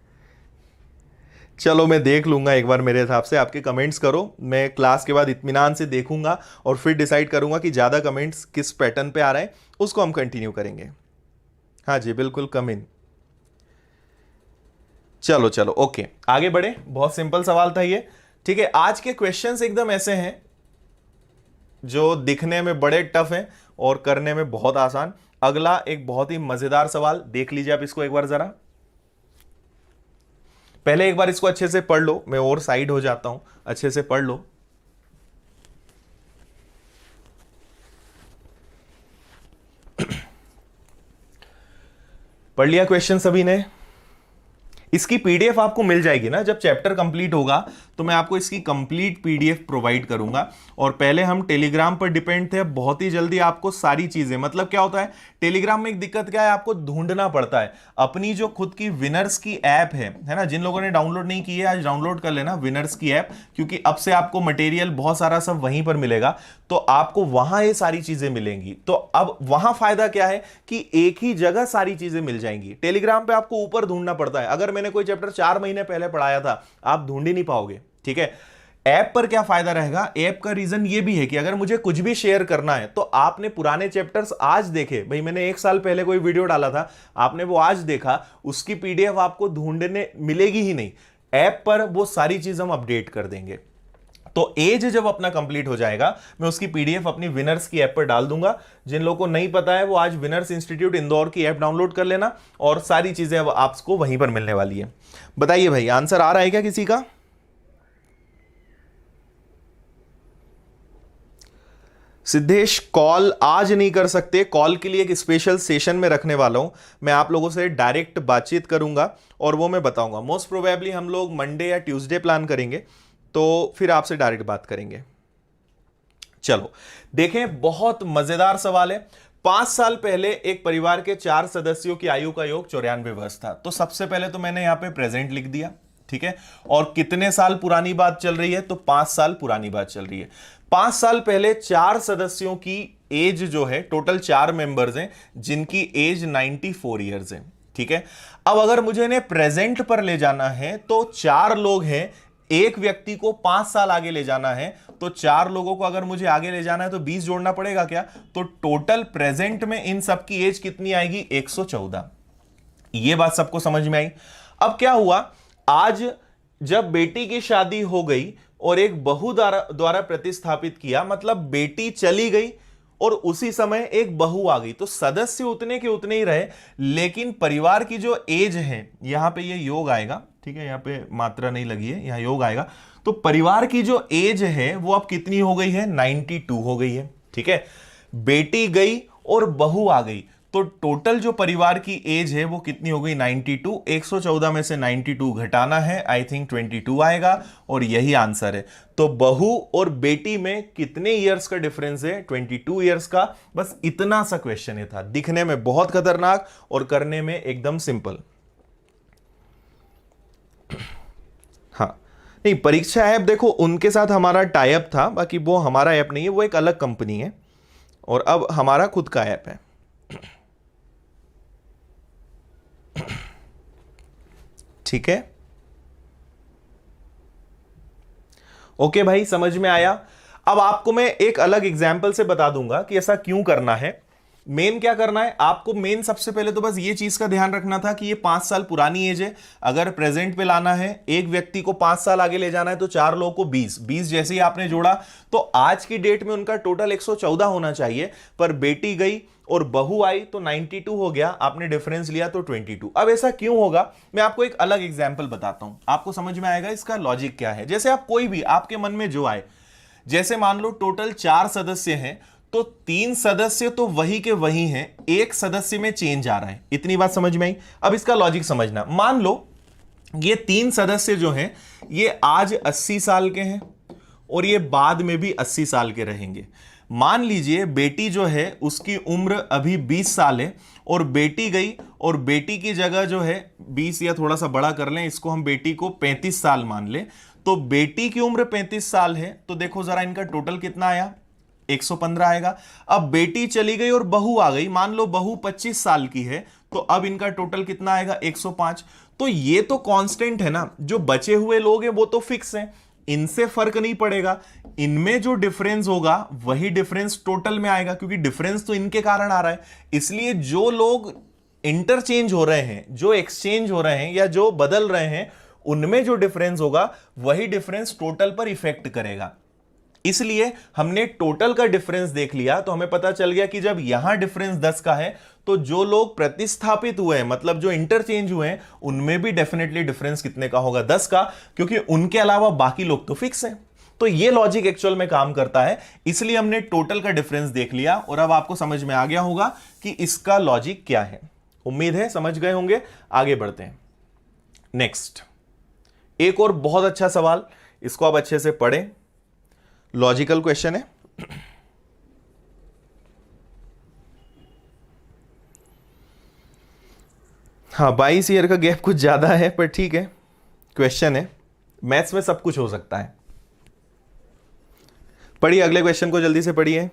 चलो मैं देख लूंगा एक बार। मेरे हिसाब से आपके कमेंट्स करो, मैं क्लास के बाद इत्मीनान से देखूंगा और फिर डिसाइड करूंगा कि ज्यादा कमेंट्स किस पैटर्न पे आ रहे हैं, उसको हम कंटिन्यू करेंगे। हाँ जी, बिल्कुल, कम इन। चलो चलो, ओके, आगे बढ़े। बहुत सिंपल सवाल था ये। ठीक है, आज के क्वेश्चंस एकदम ऐसे हैं जो दिखने में बड़े टफ हैं और करने में बहुत आसान। अगला एक बहुत ही मजेदार सवाल देख लीजिए आप इसको एक बार जरा। पहले एक बार इसको अच्छे से पढ़ लो, मैं और साइड हो जाता हूं, अच्छे से पढ़ लो। पढ़ लिया क्वेश्चन सभी ने? इसकी पीडीएफ आपको मिल जाएगी ना जब चैप्टर कंप्लीट होगा, तो मैं आपको इसकी कंप्लीट पीडीएफ प्रोवाइड करूंगा। और पहले हम टेलीग्राम पर डिपेंड थे, बहुत ही जल्दी आपको सारी चीजें, मतलब क्या होता है टेलीग्राम में एक दिक्कत क्या है, आपको ढूंढना पड़ता है। अपनी जो खुद की विनर्स की ऐप है ना, जिन लोगों ने डाउनलोड नहीं की है आज डाउनलोड कर लेना विनर्स की ऐप, क्योंकि अब से आपको मटेरियल बहुत सारा सब वहीं पर मिलेगा, तो आपको वहां ये सारी चीजें मिलेंगी। तो अब वहां फायदा क्या है कि एक ही जगह सारी चीजें मिल जाएंगी। टेलीग्राम पे आपको ऊपर ढूंढना पड़ता है। अगर मैंने कोई चैप्टर 4 महीने पहले पढ़ाया था, आप ढूंढ ही नहीं पाओगे। ठीक है, ऐप पर क्या फायदा रहेगा? ऐप का रीजन ये भी है कि अगर मुझे कुछ भी शेयर करना है तो आपने पुराने चैप्टर्स आज देखे, भाई मैंने 1 साल पहले कोई वीडियो डाला था, आपने वो आज देखा, उसकी पीडीएफ आपको ढूंढने मिलेगी ही नहीं। ऐप पर वो सारी चीज हम अपडेट कर देंगे। तो एज जब अपना कंप्लीट हो जाएगा, मैं उसकी पीडीएफ अपनी विनर्स की ऐप पर डाल दूंगा। जिन लोगों को नहीं पता है वो आज विनर्स इंस्टीट्यूट इंदौर की ऐप डाउनलोड कर लेना, और सारी चीजें अब आपको वहीं पर मिलने वाली है। बताइए भाई, आंसर आ रहा है क्या किसी का? सिद्धेश, कॉल आज नहीं कर सकते, कॉल के लिए एक स्पेशल सेशन में रखने वाला हूं। मैं आप लोगों से डायरेक्ट बातचीत करूंगा और वो मैं बताऊंगा। मोस्ट प्रोबेबली हम लोग मंडे या ट्यूसडे प्लान करेंगे, तो फिर आपसे डायरेक्ट बात करेंगे। चलो देखें, बहुत मजेदार सवाल है। 5 साल पहले एक परिवार के 4 सदस्यों की आयु का योग 94 वर्ष था। तो सबसे पहले तो मैंने यहां पे प्रेजेंट लिख दिया, ठीक है। और कितने साल पुरानी बात चल रही है? तो 5 साल पुरानी बात चल रही है। 5 साल पहले 4 सदस्यों की एज जो है, टोटल 4 मेंबर्स हैं जिनकी एज 94 ईयर्स है, ठीक है। अब अगर मुझे इन्हें प्रेजेंट पर ले जाना है तो 4 लोग हैं, एक व्यक्ति को 5 साल आगे ले जाना है, तो 4 लोगों को अगर मुझे आगे ले जाना है तो 20 जोड़ना पड़ेगा क्या? तो टोटल प्रेजेंट में इन सबकी एज कितनी आएगी? 114। ये बात सबको समझ में आई? अब क्या हुआ, आज जब बेटी की शादी हो गई और एक बहू द्वारा प्रतिस्थापित किया, मतलब बेटी चली गई और उसी समय एक बहू आ गई, तो सदस्य उतने के उतने ही रहे, लेकिन परिवार की जो एज है, यहां पे ये योग आएगा, ठीक है, यहां पे मात्रा नहीं लगी है, यहां योग आएगा। तो परिवार की जो एज है वो अब कितनी हो गई है? 92 हो गई है, ठीक है। बेटी गई और बहू आ गई, तो टोटल जो परिवार की एज है वो कितनी हो गई? 92। 114 में से 92 घटाना है, आई थिंक 22 आएगा, और यही आंसर है। तो बहू और बेटी में कितने ईयर्स का डिफरेंस है? 22 ईयर्स का। बस इतना सा क्वेश्चन ही था, दिखने में बहुत खतरनाक और करने में एकदम सिंपल। हाँ, नहीं, परीक्षा ऐप देखो उनके साथ हमारा टाई अप था, बाकी वो हमारा ऐप नहीं है, वो एक अलग कंपनी है, और अब हमारा खुद का ऐप है। ठीक है, ओके भाई, समझ में आया? अब आपको मैं एक अलग एग्जाम्पल से बता दूंगा कि ऐसा क्यों करना है। मेन क्या करना है आपको? मेन सबसे पहले तो बस ये चीज का ध्यान रखना था कि ये 5 साल पुरानी एज है। अगर प्रेजेंट पे लाना है, एक व्यक्ति को 5 साल आगे ले जाना है, तो 4 लोगों को 20 20 जैसे ही आपने जोड़ा तो आज की डेट में उनका टोटल 114 होना चाहिए। पर बेटी गई और बहू आई तो 92 हो गया, आपने डिफरेंस लिया तो 22। अब ऐसा क्यों होगा, मैं आपको एक अलग एग्जाम्पल बताता हूं, आपको समझ में आएगा इसका लॉजिक क्या है। जैसे आप कोई भी आपके मन में जो आए, जैसे मान लो टोटल 4 सदस्य हैं, तो 3 सदस्य तो वही के वही हैं, एक सदस्य में चेंज आ रहा है। इतनी बात समझ में आई? अब इसका लॉजिक समझना। मान लो ये 3 सदस्य जो हैं ये आज 80 साल के हैं और ये बाद में भी 80 साल के रहेंगे। मान लीजिए बेटी जो है उसकी उम्र अभी 20 साल है और बेटी गई, और बेटी की जगह जो है 20 या थोड़ा सा बड़ा कर लें इसको, हम बेटी को 35 साल मान लें, तो बेटी की उम्र 35 साल है, तो देखो जरा इनका टोटल कितना आया? 115 आएगा। अब बेटी चली गई और बहू आ गई, मान लो बहू 25 साल की है, तो अब इनका टोटल कितना आएगा? 105। तो ये तो कांस्टेंट है ना, जो बचे हुए लोग हैं वो तो फिक्स हैं, इनसे फर्क नहीं पड़ेगा। इनमें जो डिफरेंस होगा वही डिफरेंस टोटल में आएगा, क्योंकि डिफरेंस तो इनके कारण आ रहा है। इसलिए जो लोग इंटरचेंज हो रहे हैं, जो एक्सचेंज हो रहे हैं या जो बदल रहे हैं, उनमें जो डिफरेंस होगा वही डिफरेंस टोटल पर इफेक्ट करेगा। इसलिए हमने टोटल का डिफरेंस देख लिया तो हमें पता चल गया कि जब यहां डिफरेंस 10 का है तो जो लोग प्रतिस्थापित हुए हैं, मतलब जो इंटरचेंज हुए हैं, उनमें भी डेफिनेटली डिफरेंस कितने का होगा? 10 का, क्योंकि उनके अलावा बाकी लोग तो फिक्स हैं। तो ये लॉजिक एक्चुअल में काम करता है, इसलिए हमने टोटल का डिफरेंस देख लिया और अब आपको समझ में आ गया होगा कि इसका लॉजिक क्या है। उम्मीद है समझ गए होंगे। आगे बढ़ते हैं। नेक्स्ट एक और बहुत अच्छा सवाल, इसको आप अच्छे से पढ़ें, लॉजिकल क्वेश्चन है। हाँ, 22 ईयर का गैप कुछ ज्यादा है, पर ठीक है, क्वेश्चन है, मैथ्स में सब कुछ हो सकता है। पढ़िए अगले क्वेश्चन को, जल्दी से पढ़िए।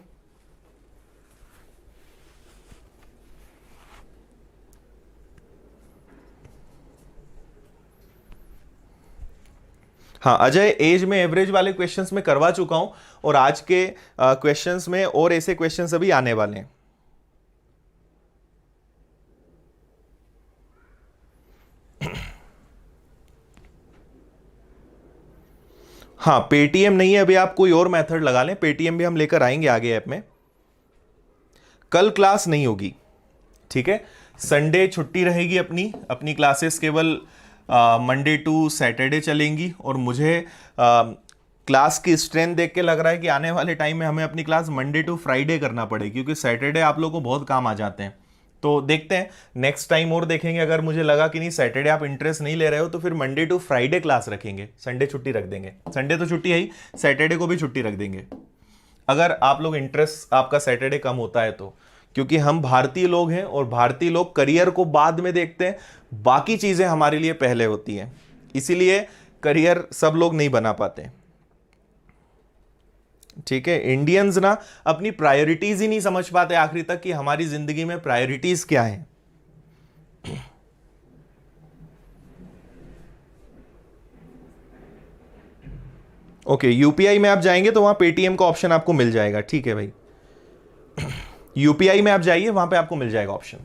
हाँ अजय, एज में एवरेज वाले क्वेश्चंस में करवा चुका हूं, और आज के क्वेश्चंस में और ऐसे क्वेश्चंस अभी आने वाले हैं। हाँ, पेटीएम नहीं है, अभी आप कोई और मेथड लगा लें, पेटीएम भी हम लेकर आएंगे आगे ऐप में। कल क्लास नहीं होगी, ठीक है, संडे छुट्टी रहेगी, अपनी अपनी क्लासेस केवल मंडे टू सैटरडे चलेंगी। और मुझे क्लास की स्ट्रेंथ देख के लग रहा है कि आने वाले टाइम में हमें अपनी क्लास मंडे टू फ्राइडे करना पड़ेगी, क्योंकि सैटरडे आप लोगों को बहुत काम आ जाते हैं। तो देखते हैं, नेक्स्ट टाइम और देखेंगे। अगर मुझे लगा कि नहीं सैटरडे आप इंटरेस्ट नहीं ले रहे हो तो फिर मंडे टू फ्राइडे क्लास रखेंगे, संडे छुट्टी रख देंगे। संडे तो छुट्टी है ही, सैटरडे को भी छुट्टी रख देंगे अगर आप लोग इंटरेस्ट आपका सैटरडे कम होता है तो। क्योंकि हम भारतीय लोग हैं और भारतीय लोग करियर को बाद में देखते हैं, बाकी चीजें हमारे लिए पहले होती हैं, इसीलिए करियर सब लोग नहीं बना पाते। ठीक है, इंडियंस ना अपनी प्रायोरिटीज ही नहीं समझ पाते आखिरी तक कि हमारी जिंदगी में प्रायोरिटीज क्या है। ओके, यूपीआई में आप जाएंगे तो वहां पेटीएम का ऑप्शन आपको मिल जाएगा, ठीक है भाई। यूपीआई में आप जाइए, वहां पे आपको मिल जाएगा ऑप्शन।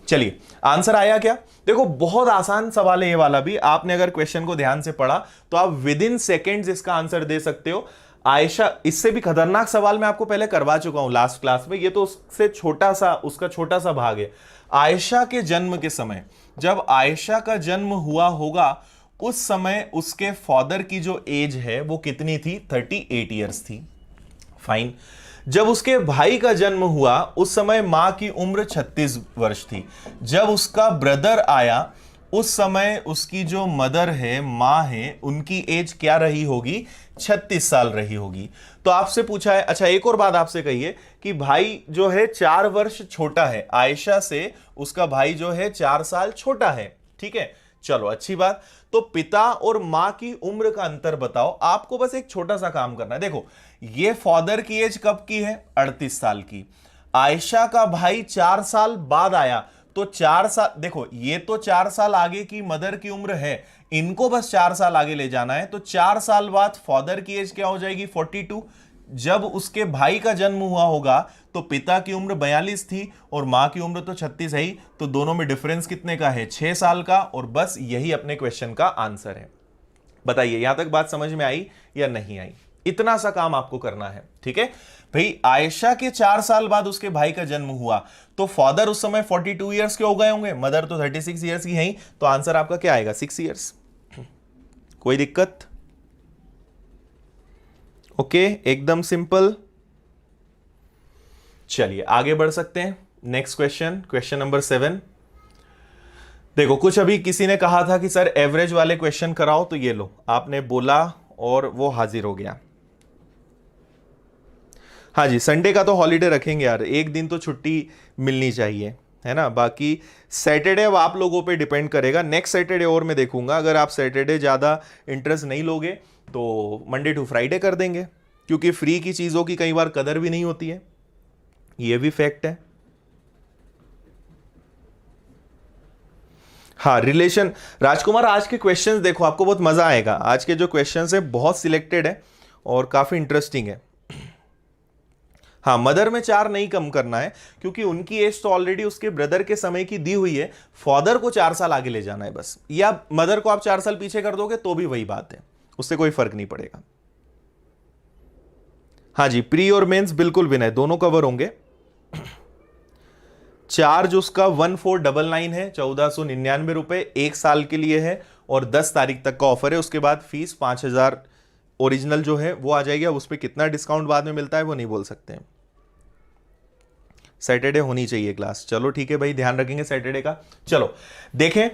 चलिए, आंसर आया क्या? देखो, बहुत आसान सवाल है ये वाला भी। आपने अगर क्वेश्चन को ध्यान से पढ़ा तो आप विद इन सेकेंड्स इसका आंसर दे सकते हो। आयशा, इससे भी खतरनाक सवाल मैं आपको पहले करवा चुका हूं लास्ट क्लास में, ये तो उससे छोटा सा, उसका छोटा सा भाग है। आयशा के जन्म के समय, जब आयशा का जन्म हुआ होगा उस समय उसके फादर की जो एज है वो कितनी थी? 38 ईयर्स थी। फाइन। जब उसके भाई का जन्म हुआ उस समय मां की उम्र 36 वर्ष थी। जब उसका ब्रदर आया उस समय उसकी जो मदर है, मां है, उनकी एज क्या रही होगी? 36 साल रही होगी। तो आपसे पूछा है, अच्छा एक और बात आपसे कहिए कि भाई जो है 4 वर्ष छोटा है आयशा से, उसका भाई जो है 4 साल छोटा है, ठीक है, चलो अच्छी बात। तो पिता और मां की उम्र का अंतर बताओ। आपको बस एक छोटा सा काम करना है। देखो, ये फादर की एज कब की है? 38 साल की। आयशा का भाई 4 साल बाद आया, तो 4 साल, देखो ये तो 4 साल आगे की मदर की उम्र है, इनको बस 4 साल आगे ले जाना है। तो 4 साल बाद फादर की एज क्या हो जाएगी? 42। जब उसके भाई का जन्म हुआ होगा तो पिता की उम्र 42 थी और मां की उम्र तो 36 है ही, तो दोनों में डिफरेंस कितने का है? 6 साल का। और बस यही अपने क्वेश्चन का आंसर है। बताइए, यहां तक बात समझ में आई या नहीं आई? इतना सा काम आपको करना है, ठीक है भाई। आयशा के 4 साल बाद उसके भाई का जन्म हुआ, तो फादर उस समय 42 ईयर्स के हो गए होंगे, मदर तो 36 ईयर्स की है, तो आंसर आपका क्या आएगा? 6 ईयर्स। कोई दिक्कत? ओके, एकदम सिंपल। चलिए आगे बढ़ सकते हैं। Next question, question number 7। देखो, कुछ अभी किसी ने कहा था कि सर एवरेज वाले क्वेश्चन कराओ, तो ये लो, आपने बोला और वो हाजिर हो गया। हाँ जी, संडे का तो हॉलीडे रखेंगे यार, एक दिन तो छुट्टी मिलनी चाहिए, है ना। बाकी सैटरडे अब आप लोगों पे डिपेंड करेगा। नेक्स्ट सैटरडे और मैं देखूंगा, अगर आप सैटरडे ज़्यादा इंटरेस्ट नहीं लोगे तो मंडे टू फ्राइडे कर देंगे, क्योंकि फ्री की चीज़ों की कई बार कदर भी नहीं होती है, ये भी फैक्ट है। हाँ, रिलेशन। राजकुमार, आज के क्वेश्चंस देखो, आपको बहुत मजा आएगा। आज के जो क्वेश्चंस है बहुत सिलेक्टेड है और काफी इंटरेस्टिंग है। हाँ, मदर में 4 नहीं कम करना है, क्योंकि उनकी एज तो ऑलरेडी उसके ब्रदर के समय की दी हुई है। फादर को 4 साल आगे ले जाना है बस, या मदर को आप 4 साल पीछे कर दोगे तो भी वही बात है, उससे कोई फर्क नहीं पड़ेगा। हाँ जी, प्री और मेंस बिल्कुल भी नहीं, दोनों कवर होंगे। चार्ज उसका 1499 है, 1499 रुपए 1 साल के लिए है, और 10 तारीख तक का ऑफर है। उसके बाद फीस 5000 ओरिजिनल जो है वो आ जाएगी। अब उस पर कितना डिस्काउंट बाद में मिलता है वो नहीं बोल सकते। सैटरडे होनी चाहिए क्लास। चलो ठीक है भाई, ध्यान रखेंगे सैटरडे का। चलो देखें,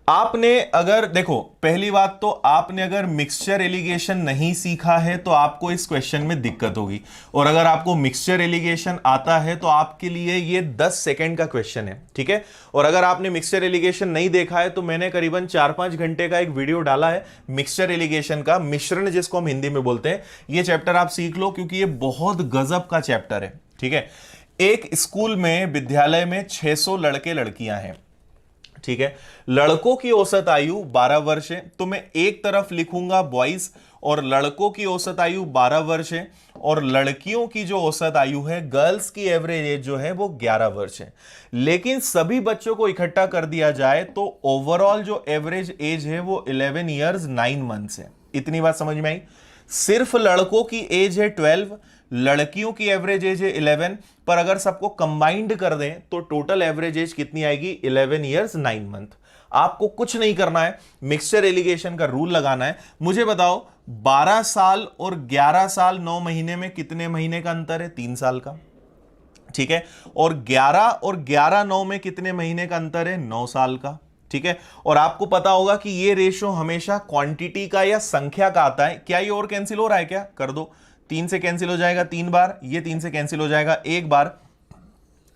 आपने अगर, देखो पहली बात तो आपने अगर मिक्सचर एलिगेशन नहीं सीखा है तो आपको इस क्वेश्चन में दिक्कत होगी, और अगर आपको मिक्सचर एलिगेशन आता है तो आपके लिए ये 10 सेकंड का क्वेश्चन है, ठीक है। और अगर आपने मिक्सचर एलिगेशन नहीं देखा है तो मैंने करीबन 4-5 घंटे का एक वीडियो डाला है मिक्सचर एलिगेशन का, मिश्रण जिसको हम हिंदी में बोलते हैं। ये चैप्टर आप सीख लो, क्योंकि ये बहुत गजब का चैप्टर है, ठीक है। एक स्कूल में, विद्यालय में 600 लड़के लड़कियां हैं, ठीक है। लड़कों की औसत आयु 12 वर्ष है, तो मैं एक तरफ लिखूंगा बॉयज, और लड़कों की औसत आयु 12 वर्ष है, और लड़कियों की जो औसत आयु है, गर्ल्स की एवरेज एज जो है वो 11 वर्ष है। लेकिन सभी बच्चों को इकट्ठा कर दिया जाए तो ओवरऑल जो एवरेज एज है वो 11 ईयर्स 9 मंथ्स है। इतनी बात समझ में आई। सिर्फ लड़कों की एज है 12, लड़कियों की एवरेज एज है 11, पर अगर सबको कंबाइंड कर दें तो टोटल एवरेज एज कितनी आएगी? 11 ईयर्स 9 मंथ। आपको कुछ नहीं करना है, मिक्सचर एलिगेशन का रूल लगाना है। मुझे बताओ 12 साल और 11 साल 9 महीने में कितने महीने का अंतर है? 3 साल का, ठीक है। और 11 और 11 9 में कितने महीने का अंतर है? 9 साल का, ठीक है। और आपको पता होगा कि ये रेशो हमेशा क्वांटिटी का या संख्या का आता है। क्या ये और कैंसिल हो रहा है? क्या कर दो, 3 से कैंसिल हो जाएगा 3 बार, ये 3 से कैंसिल हो जाएगा 1 बार।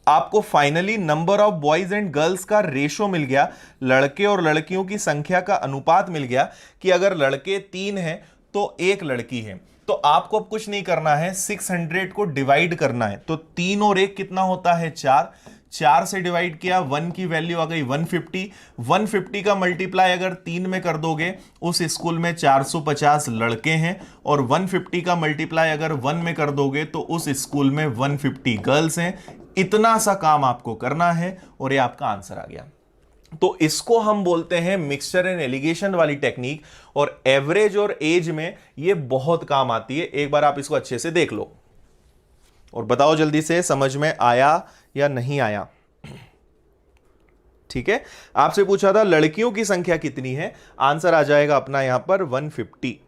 आपको finally number of boys and girls का रेशो मिल गया, लड़के और लड़कियों की संख्या का अनुपात मिल गया कि अगर लड़के 3 हैं तो 1 लड़की है। तो आपको अब कुछ नहीं करना है, 600 को डिवाइड करना है। तो 3 और 1 कितना होता है? 4। 4 से डिवाइड किया, 1 की वैल्यू आ गई 150। 150 का मल्टीप्लाई अगर 3 में कर दोगे, उस स्कूल में 450 लड़के हैं, और 150 का मल्टीप्लाई अगर 1 में कर दोगे तो उस स्कूल में 150 गर्ल्स हैं। इतना सा काम आपको करना है और ये आपका आंसर आ गया। तो इसको हम बोलते हैं मिक्सचर एंड एलिगेशन वाली टेक्निक, और एवरेज और एज में ये बहुत काम आती है। एक बार आप इसको अच्छे से देख लो और बताओ जल्दी से समझ में आया या नहीं आया। ठीक है, आपसे पूछा था लड़कियों की संख्या कितनी है, आंसर आ जाएगा अपना यहां पर 150।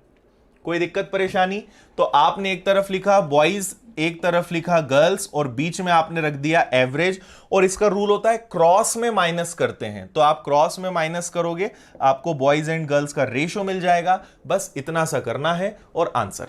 कोई दिक्कत परेशानी? तो आपने एक तरफ लिखा बॉयज, एक तरफ लिखा गर्ल्स, और बीच में आपने रख दिया एवरेज। और इसका रूल होता है क्रॉस में माइनस करते हैं, तो आप क्रॉस में माइनस करोगे, आपको बॉयज एंड गर्ल्स का रेशो मिल जाएगा। बस इतना सा करना है और आंसर,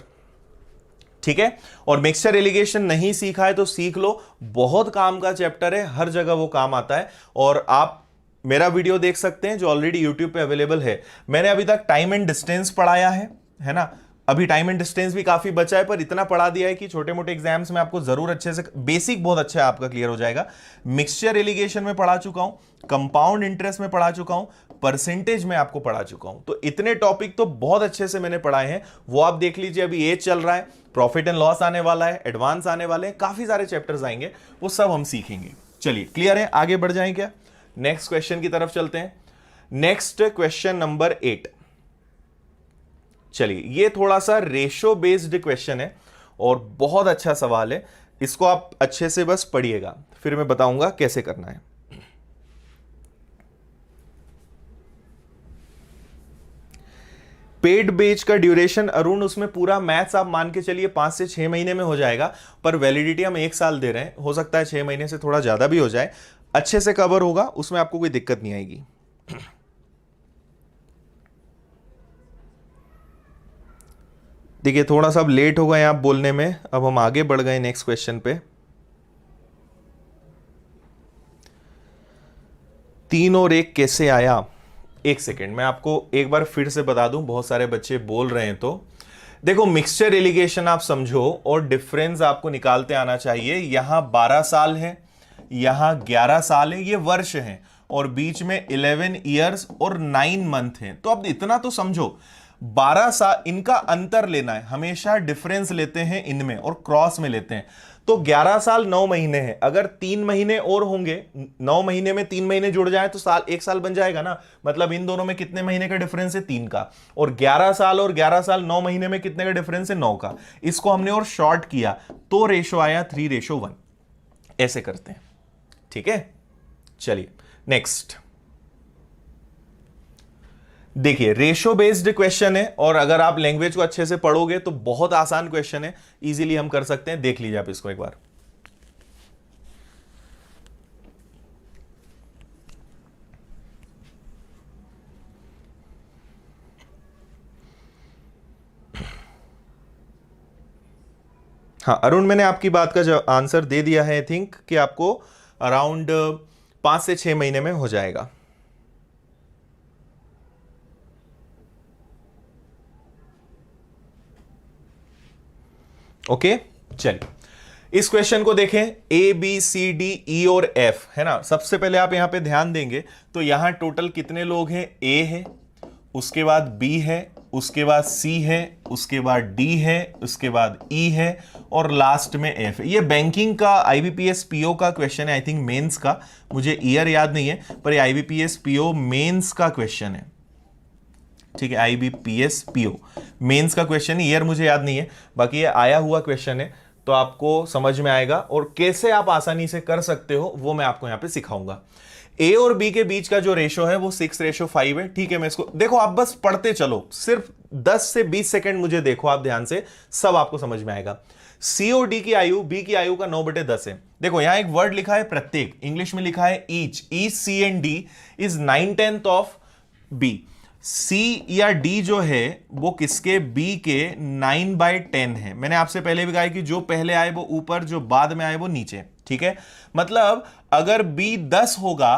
ठीक है। और मिक्सचर एलिगेशन नहीं सीखा है तो सीख लो, बहुत काम का चैप्टर है, हर जगह वो काम आता है। और आप मेरा वीडियो देख सकते हैं जो ऑलरेडी यूट्यूब पे अवेलेबल है। मैंने अभी तक टाइम एंड डिस्टेंस पढ़ाया है ना। अभी टाइम एंड डिस्टेंस भी काफी बचा है, पर इतना पढ़ा दिया है कि छोटे मोटे एग्जाम्स में आपको जरूर अच्छे से, बेसिक बहुत अच्छा है आपका क्लियर हो जाएगा। मिक्सचर एलिगेशन में पढ़ा चुका हूं, कंपाउंड इंटरेस्ट में पढ़ा चुका हूं, परसेंटेज में आपको पढ़ा चुका हूं। तो इतने टॉपिक तो बहुत अच्छे से मैंने पढ़ाए हैं, वो आप देख लीजिए। अभी एज चल रहा है, प्रॉफिट एंड लॉस आने वाला है, एडवांस आने वाले हैं, काफी सारे चैप्टर्स आएंगे, वो सब हम सीखेंगे। चलिए क्लियर है, आगे बढ़ जाएं क्या? नेक्स्ट क्वेश्चन की तरफ चलते हैं। Next question number 8। चलिए, ये थोड़ा सा रेशो बेस्ड क्वेश्चन है और बहुत अच्छा सवाल है। इसको आप अच्छे से बस पढ़िएगा, फिर मैं बताऊंगा कैसे करना है। पेड बेच का ड्यूरेशन अरुण, उसमें पूरा मैथ्स आप मान के चलिए 5 से 6 महीने में हो जाएगा, पर वैलिडिटी हम 1 साल दे रहे हैं, हो सकता है 6 महीने से थोड़ा ज्यादा भी हो जाए। अच्छे से कवर होगा, उसमें आपको कोई दिक्कत नहीं आएगी। देखिए थोड़ा सा अब लेट हो गए आप बोलने में, अब हम आगे बढ़ गए नेक्स्ट क्वेश्चन पे। 3 और 1 कैसे आया? एक सेकेंड, मैं आपको एक बार फिर से बता दूं, बहुत सारे बच्चे बोल रहे हैं। तो देखो, मिक्सचर एलिगेशन आप समझो और डिफरेंस आपको निकालते आना चाहिए। यहां 12 साल है, यहां 11 साल है, ये वर्ष है, और बीच में 11 ईयर्स और 9 मंथ है। तो अब इतना तो समझो, 12 साल इनका अंतर लेना है, हमेशा डिफरेंस लेते हैं इनमें और क्रॉस में लेते हैं। तो 11 साल 9 महीने हैं, अगर 3 महीने और होंगे, 9 महीने में 3 महीने जुड़ जाए तो साल 1 साल बन जाएगा ना। मतलब इन दोनों में कितने महीने का डिफरेंस है? 3 का। और 11 साल 9 महीने में कितने का डिफरेंस है? 9 का। इसको हमने और शॉर्ट किया तो रेशो आया 3:1। ऐसे करते हैं, ठीक है। चलिए नेक्स्ट देखिए, रेशो बेस्ड क्वेश्चन है, और अगर आप लैंग्वेज को अच्छे से पढ़ोगे तो बहुत आसान क्वेश्चन है, इजीली हम कर सकते हैं। देख लीजिए आप इसको एक बार। हाँ अरुण, मैंने आपकी बात का आंसर दे दिया है। आई थिंक कि आपको अराउंड 5 से 6 महीने में हो जाएगा। ओके चलिए इस क्वेश्चन को देखें। A B C D E और एफ है ना। सबसे पहले आप यहां पे ध्यान देंगे तो यहां टोटल कितने लोग हैं? ए है, उसके बाद बी है, उसके बाद सी है, उसके बाद डी है, उसके बाद ई है, और लास्ट में एफ है। ये बैंकिंग का आईबीपीएस पीओ का क्वेश्चन है, आई थिंक मेंस का, मुझे ईयर याद नहीं है, पर ये आईबीपीएस पीओ मेंस का क्वेश्चन है। ठीक है, IBPS PO मेंस का क्वेश्चन, ईयर मुझे याद नहीं है, बाकी ये आया हुआ क्वेश्चन है, तो आपको समझ में आएगा और कैसे आप आसानी से कर सकते हो वो मैं आपको यहां पे सिखाऊंगा। ए और बी के बीच का जो रेशो है वो 6:5 है। ठीक है, मैं इसको देखो, आप बस पढ़ते चलो, सिर्फ 10 से 20 सेकंड मुझे देखो आप ध्यान से, सब आपको समझ में आएगा। सी और डी की आयु बी की आयु का 9/10 है। देखो यहां एक वर्ड लिखा है प्रत्येक, इंग्लिश में लिखा है each, C and D is 9/10 of B. C या डी जो है वो किसके, बी के 9/10 है। मैंने आपसे पहले भी कहा कि जो पहले आए वो ऊपर, जो बाद में आए वो नीचे। ठीक है, मतलब अगर बी 10 होगा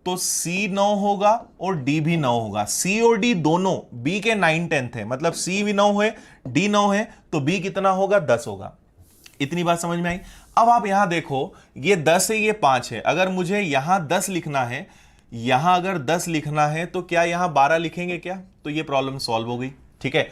तो सी 9 होगा और डी भी 9 होगा। सी और डी दोनों बी के 9/10 है, मतलब सी भी 9 है, डी 9 है, तो बी कितना होगा, 10 होगा। इतनी बात समझ में आई। अब आप यहां देखो, ये 10 है, ये 5 है। अगर मुझे यहां 10 लिखना है, यहां अगर 10 लिखना है तो क्या यहां 12 लिखेंगे क्या, तो ये प्रॉब्लम सॉल्व हो गई। ठीक है,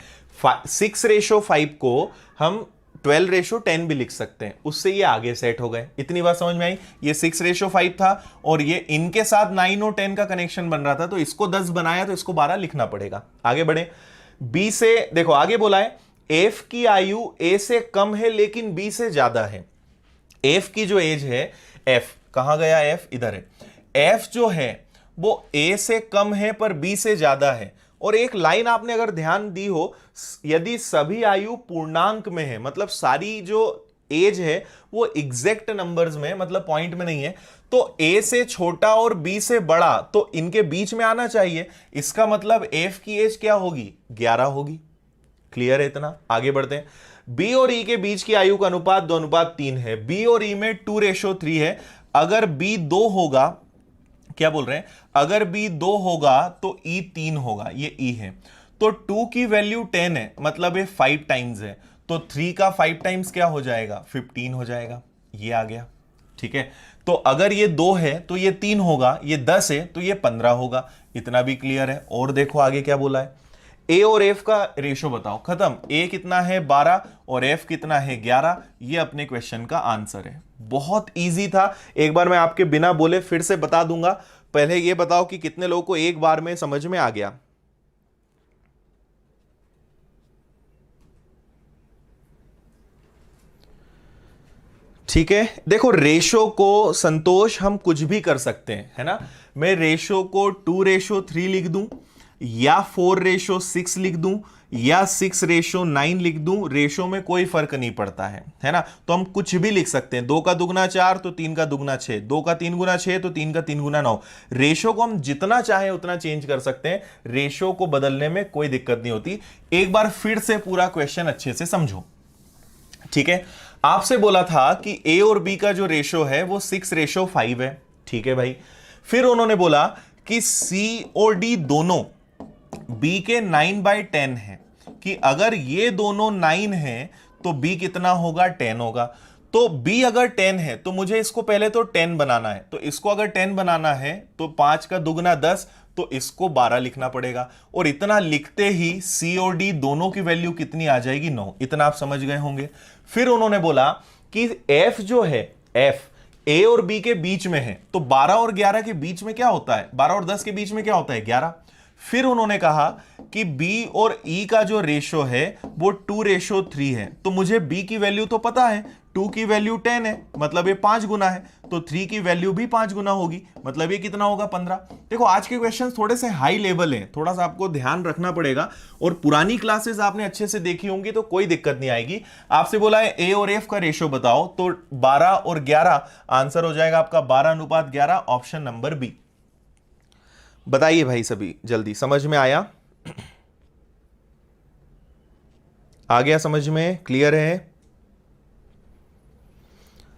6:5 को हम 12:10 भी लिख सकते हैं, उससे ये आगे सेट हो गए। इतनी बात समझ में आई। ये 6:5 था और ये इनके साथ 9 और 10 का कनेक्शन बन रहा था, तो इसको 10 बनाया तो इसको 12 लिखना पड़ेगा। आगे बढ़े, बी से देखो आगे बोला है एफ की आयु ए से कम है लेकिन बी से ज्यादा है। एफ की जो एज है, एफ कहां गया, एफ इधर है। एफ जो है वो ए से कम है पर बी से ज्यादा है। और एक लाइन आपने अगर ध्यान दी हो, यदि सभी आयु पूर्णांक में है, मतलब सारी जो एज है वो एग्जैक्ट नंबर्स में, मतलब पॉइंट में नहीं है, तो ए से छोटा और बी से बड़ा तो इनके बीच में आना चाहिए। इसका मतलब एफ की एज क्या होगी, 11 होगी। क्लियर है इतना, आगे बढ़ते हैं। बी और ई के बीच की आयु का अनुपात 2:3 है। बी और ई में 2:3 है। अगर बी 2 होगा, क्या बोल रहे हैं, अगर बी 2 होगा तो ई 3 होगा, ये ई है। तो 2 की वैल्यू 10 है, मतलब ये 5 टाइम्स है, तो 3 का 5 टाइम्स क्या हो जाएगा, 15 हो जाएगा। ये आ गया। ठीक है, तो अगर ये 2 है तो ये 3 होगा, ये 10 है तो ये 15 होगा। इतना भी क्लियर है। और देखो आगे क्या बोला है, ए और एफ का रेशो बताओ। खत्म। ए कितना है 12 और एफ कितना है 11। ये अपने क्वेश्चन का आंसर है। बहुत इजी था। एक बार मैं आपके बिना बोले फिर से बता दूंगा। पहले ये बताओ कि कितने लोगों को एक बार में समझ में आ गया। ठीक है, देखो रेशो को संतोष हम कुछ भी कर सकते हैं, है ना। मैं रेशो को 2:3 लिख दूं, या 4:6 लिख दूं, या 6:9 लिख दूं, रेशो में कोई फर्क नहीं पड़ता है ना। तो हम कुछ भी लिख सकते हैं। 2 का दुगना 4 तो 3 का दुगना 6, 2 का 3 गुना 6 तो 3 का 3 गुना 9। रेशो को हम जितना चाहे उतना चेंज कर सकते हैं, रेशो को बदलने में कोई दिक्कत नहीं होती। एक बार फिर से पूरा क्वेश्चन अच्छे से समझो। ठीक है, आपसे बोला था कि ए और बी का जो रेशो है वो 6:5 है। ठीक है भाई, फिर उन्होंने बोला कि सी और डी दोनों बी के 9/10 है, कि अगर ये दोनों 9 हैं तो बी कितना होगा, 10 होगा। तो बी अगर 10 है तो मुझे इसको पहले तो 10 बनाना है। तो इसको अगर 10 बनाना है तो 5 का दुगना 10, तो इसको 12 लिखना पड़ेगा। और इतना लिखते ही सी और डी दोनों की वैल्यू कितनी आ जाएगी, 9। इतना आप समझ गए होंगे। फिर उन्होंने बोला कि एफ जो है, एफ ए और बी के बीच में है, तो 12 और 11 के बीच में क्या होता है, 12 और 10 के बीच में क्या होता है, 11। फिर उन्होंने कहा कि बी और ई का जो रेशो है वो 2:3 है। तो मुझे बी की वैल्यू तो पता है, 2 की वैल्यू 10 है, मतलब ये 5 गुना है, तो 3 की वैल्यू भी 5 गुना होगी, मतलब ये कितना होगा, 15। देखो आज के क्वेश्चंस थोड़े से हाई लेवल हैं, थोड़ा सा आपको ध्यान रखना पड़ेगा। और पुरानी क्लासेस आपने अच्छे से देखी होंगी तो कोई दिक्कत नहीं आएगी। आपसे बोला है ए और एफ का रेशो बताओ, तो 12 और 11 आंसर हो जाएगा आपका 12:11, ऑप्शन नंबर बी। बताइए भाई सभी जल्दी, समझ में आया, आ गया समझ में, क्लियर है।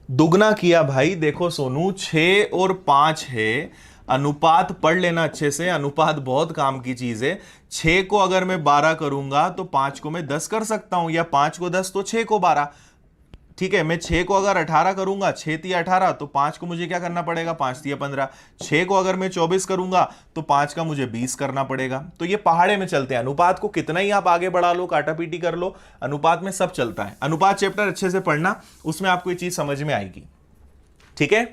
दुगना किया भाई, देखो सोनू 6 और 5 है, अनुपात पढ़ लेना अच्छे से, अनुपात बहुत काम की चीज है। 6 को अगर मैं 12 करूंगा तो 5 को मैं 10 कर सकता हूं, या 5 को 10 तो 6 को 12। ठीक है, मैं 6 को अगर 18 करूंगा, 6 3 18, तो 5 को मुझे क्या करना पड़ेगा, 5 3 15। 6 को अगर मैं 24 करूंगा तो 5 का मुझे 20 करना पड़ेगा। तो ये पहाड़े में चलते हैं। अनुपात को कितना ही आप आगे बढ़ा लो, काटा पीटी कर लो, अनुपात में सब चलता है। अनुपात चैप्टर अच्छे से पढ़ना, उसमें आपको ये चीज समझ में आएगी। ठीक है,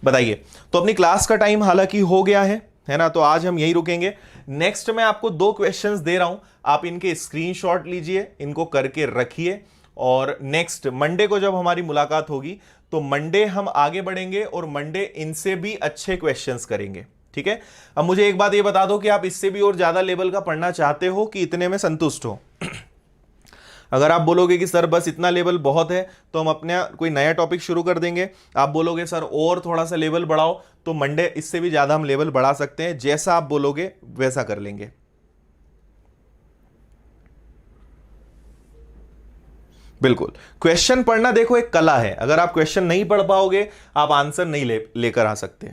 बताइए। तो अपनी क्लास का टाइम हालांकि हो गया है, है ना। तो आज हम यही रुकेंगे। नेक्स्ट मैं आपको 2 क्वेश्चंस दे रहा हूं, आप इनके स्क्रीनशॉट लीजिए, इनको करके रखिए, और नेक्स्ट मंडे को जब हमारी मुलाकात होगी तो मंडे हम आगे बढ़ेंगे और मंडे इनसे भी अच्छे क्वेश्चंस करेंगे, ठीक है। अब मुझे एक बात ये बता दो कि आप इससे भी और ज्यादा लेवल का पढ़ना चाहते हो कि इतने में संतुष्ट हो। अगर आप बोलोगे कि सर बस इतना लेवल बहुत है, तो हम अपने कोई नया टॉपिक शुरू कर देंगे। आप बोलोगे सर और थोड़ा सा लेवल बढ़ाओ, तो मंडे इससे भी ज्यादा हम लेवल बढ़ा सकते हैं। जैसा आप बोलोगे वैसा कर लेंगे। बिल्कुल, क्वेश्चन पढ़ना देखो एक कला है। अगर आप क्वेश्चन नहीं पढ़ पाओगे, आप आंसर नहीं लेकर आ सकते।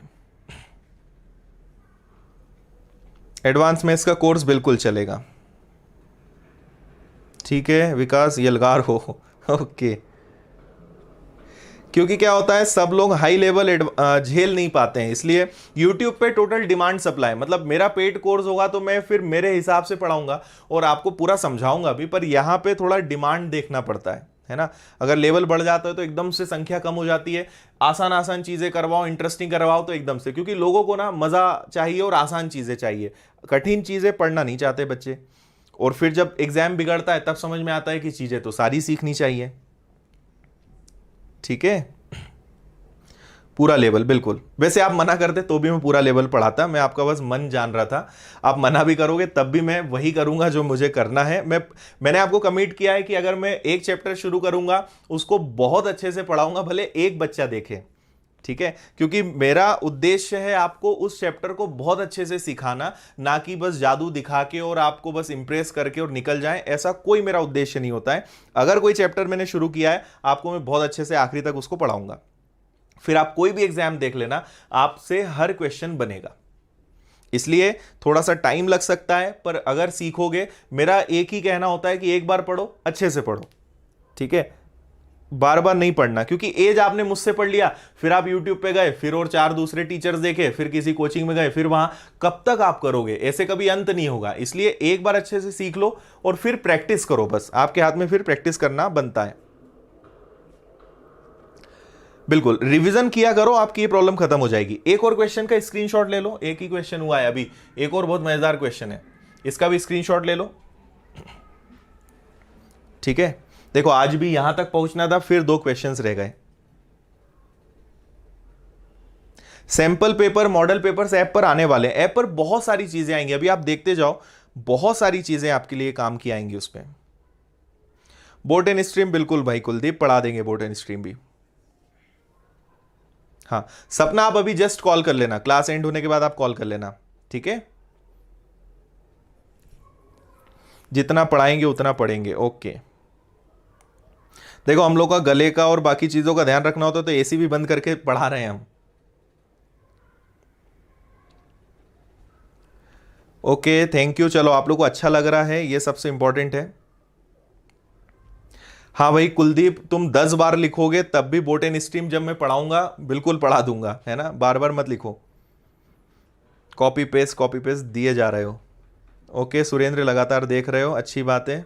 एडवांस में इसका कोर्स बिल्कुल चलेगा, ठीक है विकास यलगार हो। ओके, क्योंकि क्या होता है सब लोग हाई लेवल झेल नहीं पाते हैं, इसलिए YouTube पे टोटल डिमांड सप्लाई, मतलब मेरा पेड कोर्स होगा तो मैं फिर मेरे हिसाब से पढ़ाऊंगा और आपको पूरा समझाऊंगा भी, पर यहां पे थोड़ा डिमांड देखना पड़ता है ना। अगर लेवल बढ़ जाता है तो एकदम से संख्या कम हो जाती है। आसान आसान चीजें करवाओ, इंटरेस्टिंग करवाओ तो एकदम से, क्योंकि लोगों को ना मजा चाहिए और आसान चीजें चाहिए, कठिन चीजें पढ़ना नहीं चाहते बच्चे। और फिर जब एग्जाम बिगड़ता है तब समझ में आता है कि चीजें तो सारी सीखनी चाहिए, ठीक है। पूरा लेवल बिल्कुल, वैसे आप मना करते तो भी मैं पूरा लेवल पढ़ाता, मैं आपका बस मन जान रहा था। आप मना भी करोगे तब भी मैं वही करूंगा जो मुझे करना है। मैंने आपको कमिट किया है कि अगर मैं एक चैप्टर शुरू करूंगा उसको बहुत अच्छे से पढ़ाऊंगा, भले एक बच्चा देखे, ठीक है। क्योंकि मेरा उद्देश्य है आपको उस चैप्टर को बहुत अच्छे से सिखाना, ना कि बस जादू दिखा के और आपको बस इंप्रेस करके और निकल जाए, ऐसा कोई मेरा उद्देश्य नहीं होता है। अगर कोई चैप्टर मैंने शुरू किया है, आपको मैं बहुत अच्छे से आखिरी तक उसको पढ़ाऊंगा। फिर आप कोई भी एग्जाम देख लेना, आपसे हर क्वेश्चन बनेगा। इसलिए थोड़ा सा टाइम लग सकता है, पर अगर सीखोगे, मेरा एक ही कहना होता है कि एक बार पढ़ो, अच्छे से पढ़ो, ठीक है। बार बार नहीं पढ़ना, क्योंकि एज आपने मुझसे पढ़ लिया, फिर आप YouTube पे गए, फिर और 4 दूसरे टीचर्स देखे, फिर किसी कोचिंग में गए, फिर वहां कब तक आप करोगे, ऐसे कभी अंत नहीं होगा। इसलिए एक बार अच्छे से सीख लो और फिर प्रैक्टिस करो, बस आपके हाथ में फिर प्रैक्टिस करना बनता है। बिल्कुल, रिवीजन किया करो, आपकी ये प्रॉब्लम खत्म हो जाएगी। एक और क्वेश्चन का स्क्रीनशॉट ले लो, एक ही क्वेश्चन हुआ है अभी, एक और बहुत मजेदार क्वेश्चन है, इसका भी स्क्रीनशॉट ले लो, ठीक है। देखो आज भी यहां तक पहुंचना था, फिर 2 क्वेश्चंस रह गए। Sample paper, model papers app पर आने वाले हैं। ऐप पर बहुत सारी चीजें आएंगी, अभी आप देखते जाओ, बहुत सारी चीजें आपके लिए काम की आएंगी उस पर। बोट एंड स्ट्रीम, बिल्कुल भाई कुलदीप पढ़ा देंगे बोट एंड स्ट्रीम भी। हाँ सपना, आप अभी जस्ट कॉल कर लेना, क्लास एंड होने के बाद आप कॉल कर लेना, ठीक है। जितना पढ़ाएंगे उतना पढ़ेंगे, ओके। देखो हम लोग का गले का और बाकी चीजों का ध्यान रखना होता है, तो एसी भी बंद करके पढ़ा रहे हैं हम। ओके थैंक यू, चलो आप लोग को अच्छा लग रहा है, ये सबसे इंपॉर्टेंट है। हाँ भाई कुलदीप, तुम 10 बार लिखोगे तब भी बोट एंड स्ट्रीम जब मैं पढ़ाऊंगा बिल्कुल पढ़ा दूंगा, है ना, बार बार मत लिखो, कॉपी पेस्ट दिए जा रहे हो। ओके सुरेंद्र, लगातार देख रहे हो, अच्छी बात है।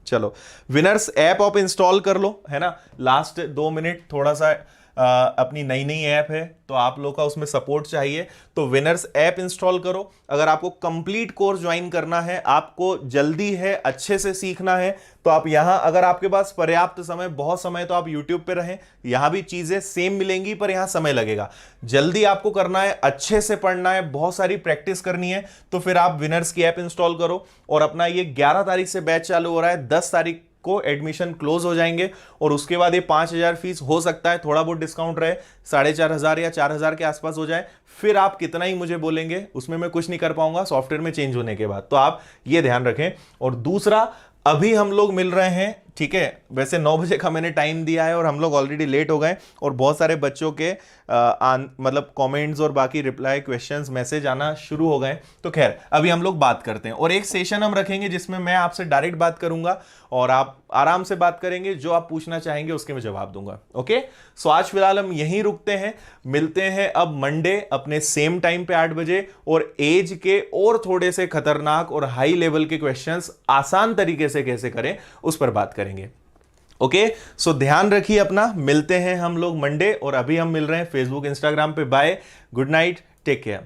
चलो विनर्स ऐप आप इंस्टॉल कर लो, है ना। लास्ट 2 मिनट थोड़ा सा अपनी नई नई ऐप है तो आप लोग का उसमें सपोर्ट चाहिए, तो विनर्स ऐप इंस्टॉल करो। अगर आपको कंप्लीट कोर्स ज्वाइन करना है, आपको जल्दी है, अच्छे से सीखना है, तो आप यहां, अगर आपके पास पर्याप्त समय, बहुत समय, तो आप YouTube पे रहें, यहां भी चीजें सेम मिलेंगी, पर यहां समय लगेगा। जल्दी आपको करना है, अच्छे से पढ़ना है, बहुत सारी प्रैक्टिस करनी है, तो फिर आप विनर्स की ऐप इंस्टॉल करो। और अपना ये 11 तारीख से बैच चालू हो रहा है, 10 तारीख को एडमिशन क्लोज हो जाएंगे, और उसके बाद ये 5000 फीस, हो सकता है थोड़ा बहुत डिस्काउंट रहे, 4500 या 4000 के आसपास हो जाए। फिर आप कितना ही मुझे बोलेंगे, उसमें मैं कुछ नहीं कर पाऊंगा सॉफ्टवेयर में चेंज होने के बाद, तो आप ये ध्यान रखें। और दूसरा, अभी हम लोग मिल रहे हैं, ठीक है, वैसे 9 बजे का मैंने टाइम दिया है और हम लोग ऑलरेडी लेट हो गए, और बहुत सारे बच्चों के मतलब कमेंट्स और बाकी रिप्लाई, क्वेश्चंस, मैसेज आना शुरू हो गए। तो खैर अभी हम लोग बात करते हैं, और एक सेशन हम रखेंगे जिसमें मैं आपसे डायरेक्ट बात करूंगा और आप आराम से बात करेंगे, जो आप पूछना चाहेंगे उसके मैं जवाब दूंगा। ओके, सो आज फिलहाल हम यहीं रुकते हैं, मिलते हैं अब मंडे अपने सेम टाइम पे 8 बजे, और एज के और थोड़े से खतरनाक और हाई लेवल के क्वेश्चंस आसान तरीके से कैसे करें उस पर बात करेंगे। ओके, सो ध्यान रखिए अपना, मिलते हैं हम लोग मंडे, और अभी हम मिल रहे हैं फेसबुक इंस्टाग्राम पे। Bye, good night, take care.